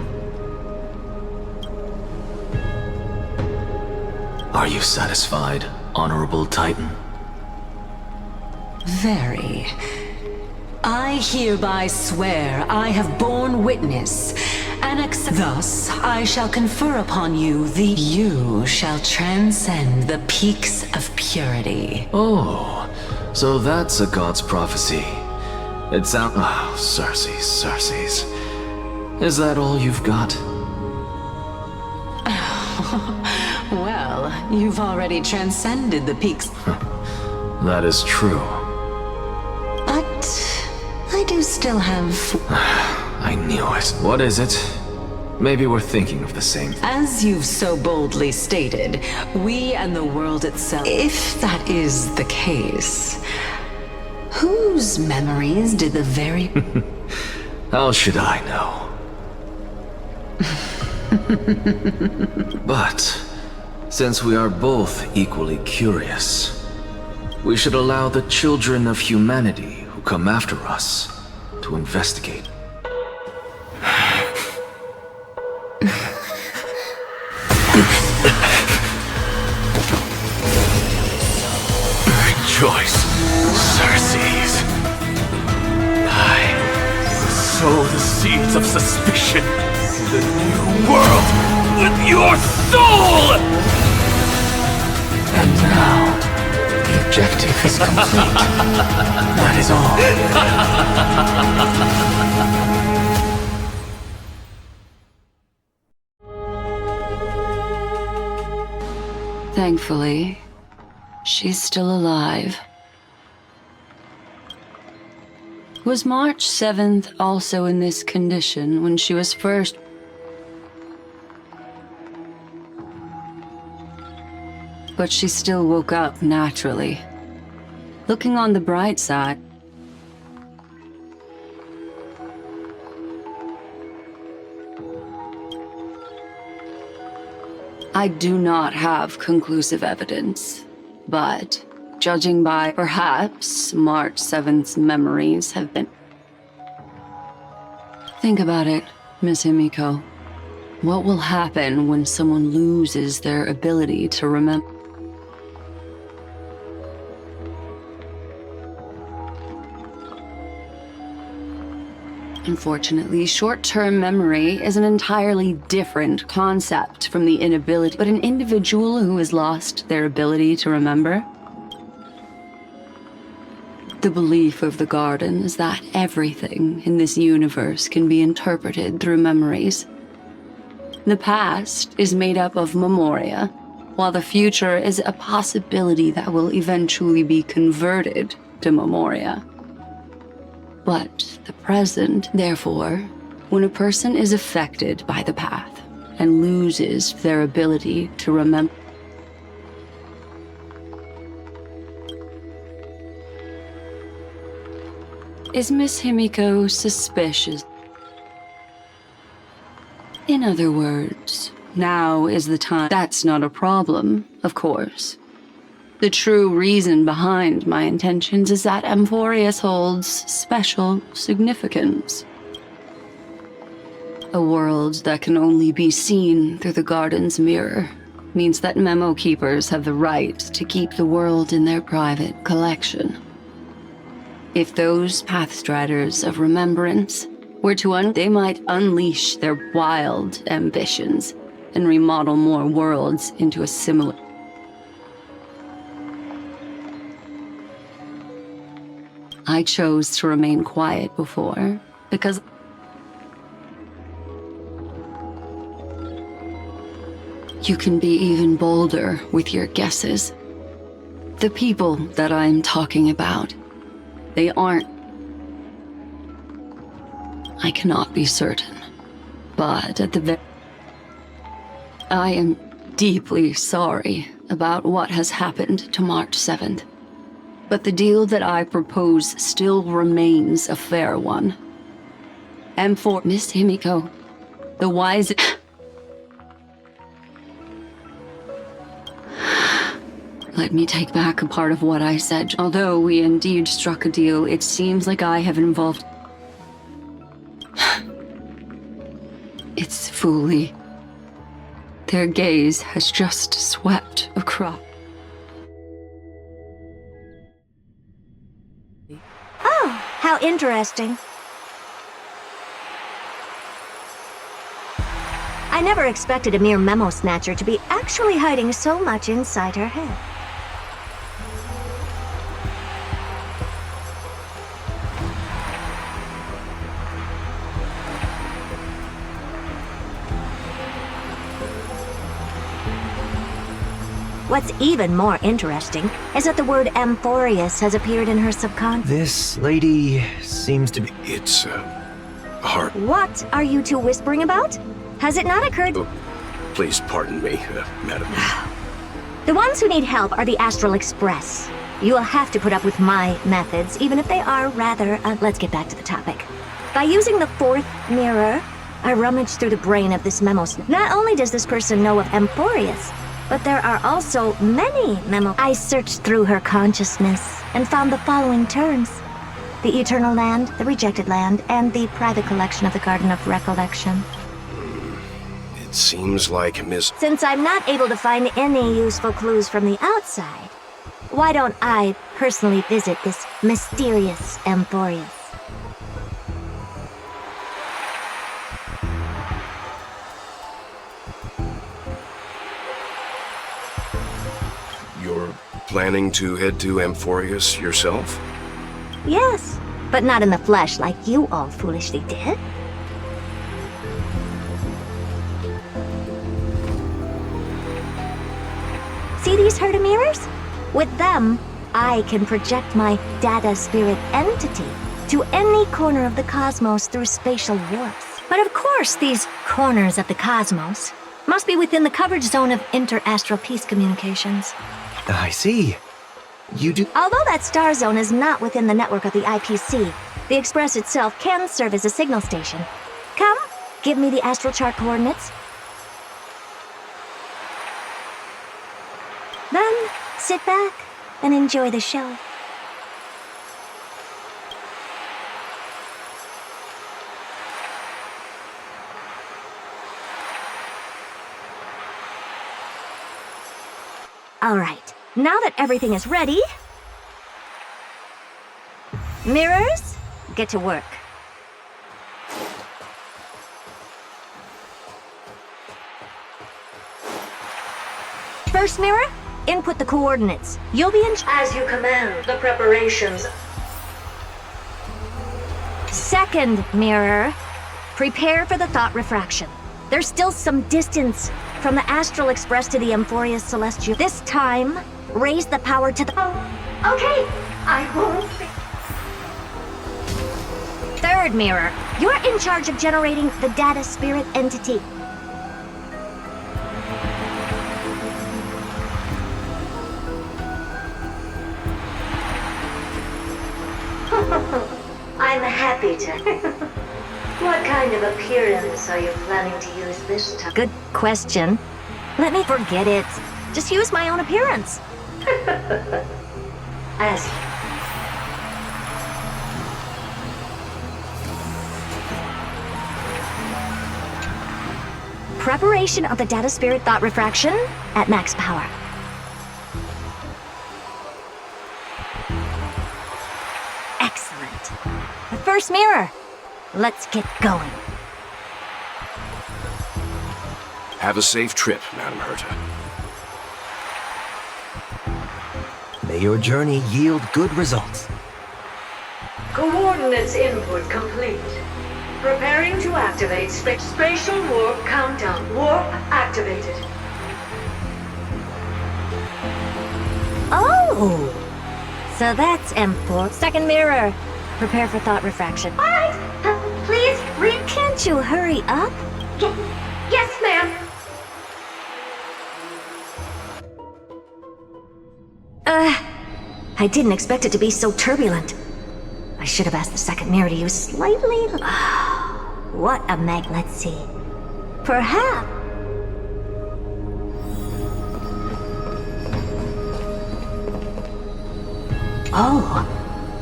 Are you satisfied, Honorable Titan? Very. I hereby swear I have borne witness, and thus I shall confer upon you the you shall transcend the peaks of purity. Oh, so that's a god's prophecy. It sounds... Oh, Circes. Is that all you've got? Well, you've already transcended the peaks. That is true. But I do still have... I knew it. What is it? Maybe we're thinking of the same thing. As you've so boldly stated, we and the world itself... If that is the case, whose memories did the very... How should I know? But, since we are both equally curious, we should allow the children of humanity who come after us to investigate. Rejoice, Circes. I sow the seeds of suspicion in the new world with your soul! And now, the objective is complete. That is all. Thankfully, she's still alive. Was March 7th also in this condition when she was first... But she still woke up naturally. Looking on the bright side, I do not have conclusive evidence, but judging by perhaps March 7th's memories have been... Think about it, Miss Himiko. What will happen when someone loses their ability to remember? Unfortunately, short-term memory is an entirely different concept from the inability, but an individual who has lost their ability to remember. The belief of the Garden is that everything in this universe can be interpreted through memories. The past is made up of memoria, while the future is a possibility that will eventually be converted to memoria. But the present, therefore, when a person is affected by the path and loses their ability to remember, is Miss Himiko suspicious? In other words, now is the time. That's not a problem, of course. The true reason behind my intentions is that Amphorius holds special significance. A world that can only be seen through the Garden's mirror means that memo keepers have the right to keep the world in their private collection. If those Pathstriders of remembrance were to they might unleash their wild ambitions and remodel more worlds into a similar... I chose to remain quiet before, because you can be even bolder with your guesses. The people that I'm talking about, they aren't... I cannot be certain, but at the I am deeply sorry about what has happened to March 7th. But the deal that I propose still remains a fair one. And for Miss Himiko, the wise... Let me take back a part of what I said. Although we indeed struck a deal, it seems like I have involved... It's fully... Their gaze has just swept across... Oh, how interesting. I never expected a mere memo snatcher to be actually hiding so much inside her head. What's even more interesting is that the word Amphorius has appeared in her subconscious. This lady seems to be... It's, hard. What are you two whispering about? Has it not occurred... Oh, please pardon me, madam. The ones who need help are the Astral Express. You will have to put up with my methods, even if they are rather... let's get back to the topic. By using the fourth mirror, I rummaged through the brain of this memo. Not only does this person know of Amphorius, but there are also many memo... I searched through her consciousness and found the following terms: the Eternal Land, the Rejected Land, and the private collection of the Garden of Recollection. It seems like Miss... Since I'm not able to find any useful clues from the outside, why don't I personally visit this mysterious Amphorius? You're planning to head to Amphorius yourself? Yes, but not in the flesh like you all foolishly did. See these Herda mirrors? With them, I can project my data spirit entity to any corner of the cosmos through spatial warps. But of course, these corners of the cosmos must be within the coverage zone of inter-astral peace communications. I see. You do. Although that star zone is not within the network of the IPC, the Express itself can serve as a signal station. Come, give me the astral chart coordinates. Then, sit back and enjoy the show. All right, now that everything is ready, mirrors, get to work. First mirror, input the coordinates. You'll be in As you command, the preparations. Second mirror, prepare for the thought refraction. There's still some distance from the Astral Express to the Amphorius Celestial. This time, raise the power to the... Oh, okay. I won't be... Third mirror, you're in charge of generating the data spirit entity. I'm happy to. What kind of appearance are you planning to use this time? Good question. Let me forget it. Just use my own appearance. As Preparation of the data spirit thought refraction at max power. Excellent. The first mirror. Let's get going. Have a safe trip, Madam Herta. May your journey yield good results. coordinates input complete. Preparing to activate spatial warp countdown. Warp activated. Oh! So that's M4. Second mirror. Prepare for thought refraction. Alright! Please read. Can't you hurry up? Yes, ma'am. I didn't expect it to be so turbulent. I should have asked the second mirror to use slightly... What a mag, let's see. Perhaps... Oh,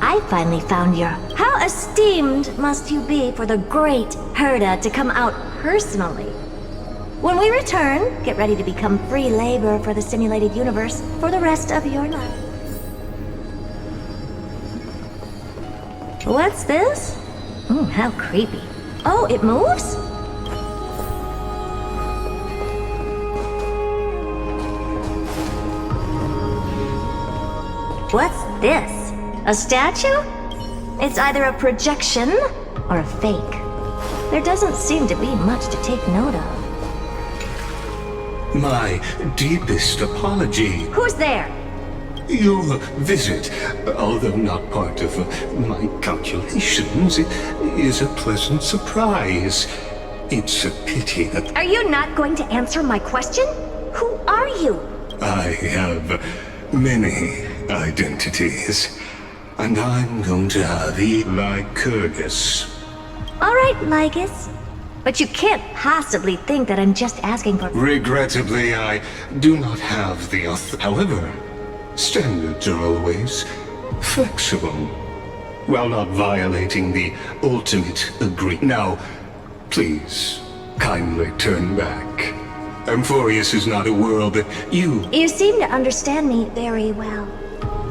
I finally found your... How esteemed must you be for the great Herda to come out personally? When we return, get ready to become free labor for the simulated universe for the rest of your life. What's this? How creepy. Oh, it moves? What's this? A statue? It's either a projection or a fake. There doesn't seem to be much to take note of. My deepest apology. Who's there? Your visit, although not part of my calculations, is a pleasant surprise. It's a pity that... Are you not going to answer my question? Who are you? I have many identities, and I'm going to have Lycurgus. All right, Lycus. But you can't possibly think that I'm just asking for... Regrettably, I do not have the However, standards are always flexible, while not violating the ultimate agreement. Now, please, kindly turn back. Amphorius is not a world that you... You seem to understand me very well.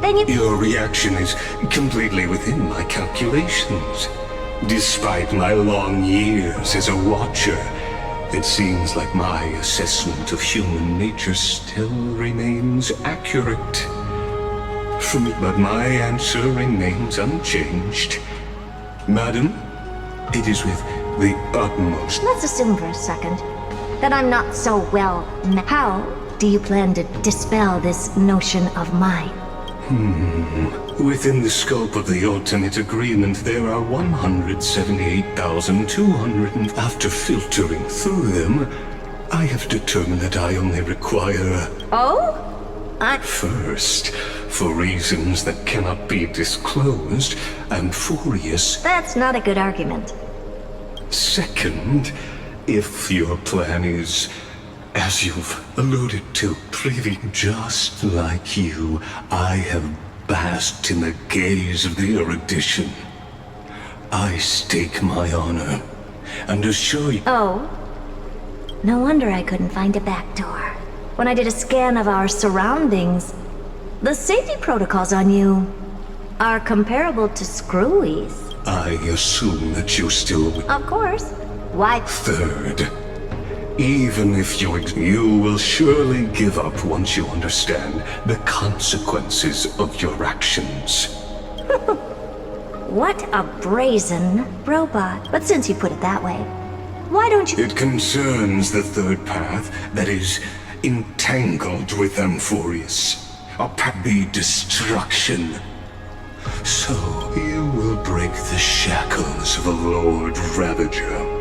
Then you... Your reaction is completely within my calculations. Despite my long years as a watcher, it seems like my assessment of human nature still remains accurate. But my answer remains unchanged. Madam, it is with the utmost... Let's assume for a second that I'm not so well... How do you plan to dispel this notion of mine? Within the scope of the ultimate agreement, there are 178,200, and after filtering through them, I have determined that I only require... Oh? First, for reasons that cannot be disclosed, I'm furious. That's not a good argument. Second, if your plan is, as you've alluded to, proving just like you, I have basked in the gaze of the erudition. I stake my honor and assure you... Oh? No wonder I couldn't find a back door. When I did a scan of our surroundings, the safety protocols on you are comparable to Screwy's. I assume that you still... Of course. Why? Third, even if you will surely give up once you understand the consequences of your actions. What a brazen robot. But since you put it that way, why don't you... It concerns the third path that is entangled with Amphorius. A path destruction. So you will break the shackles of a Lord Ravager.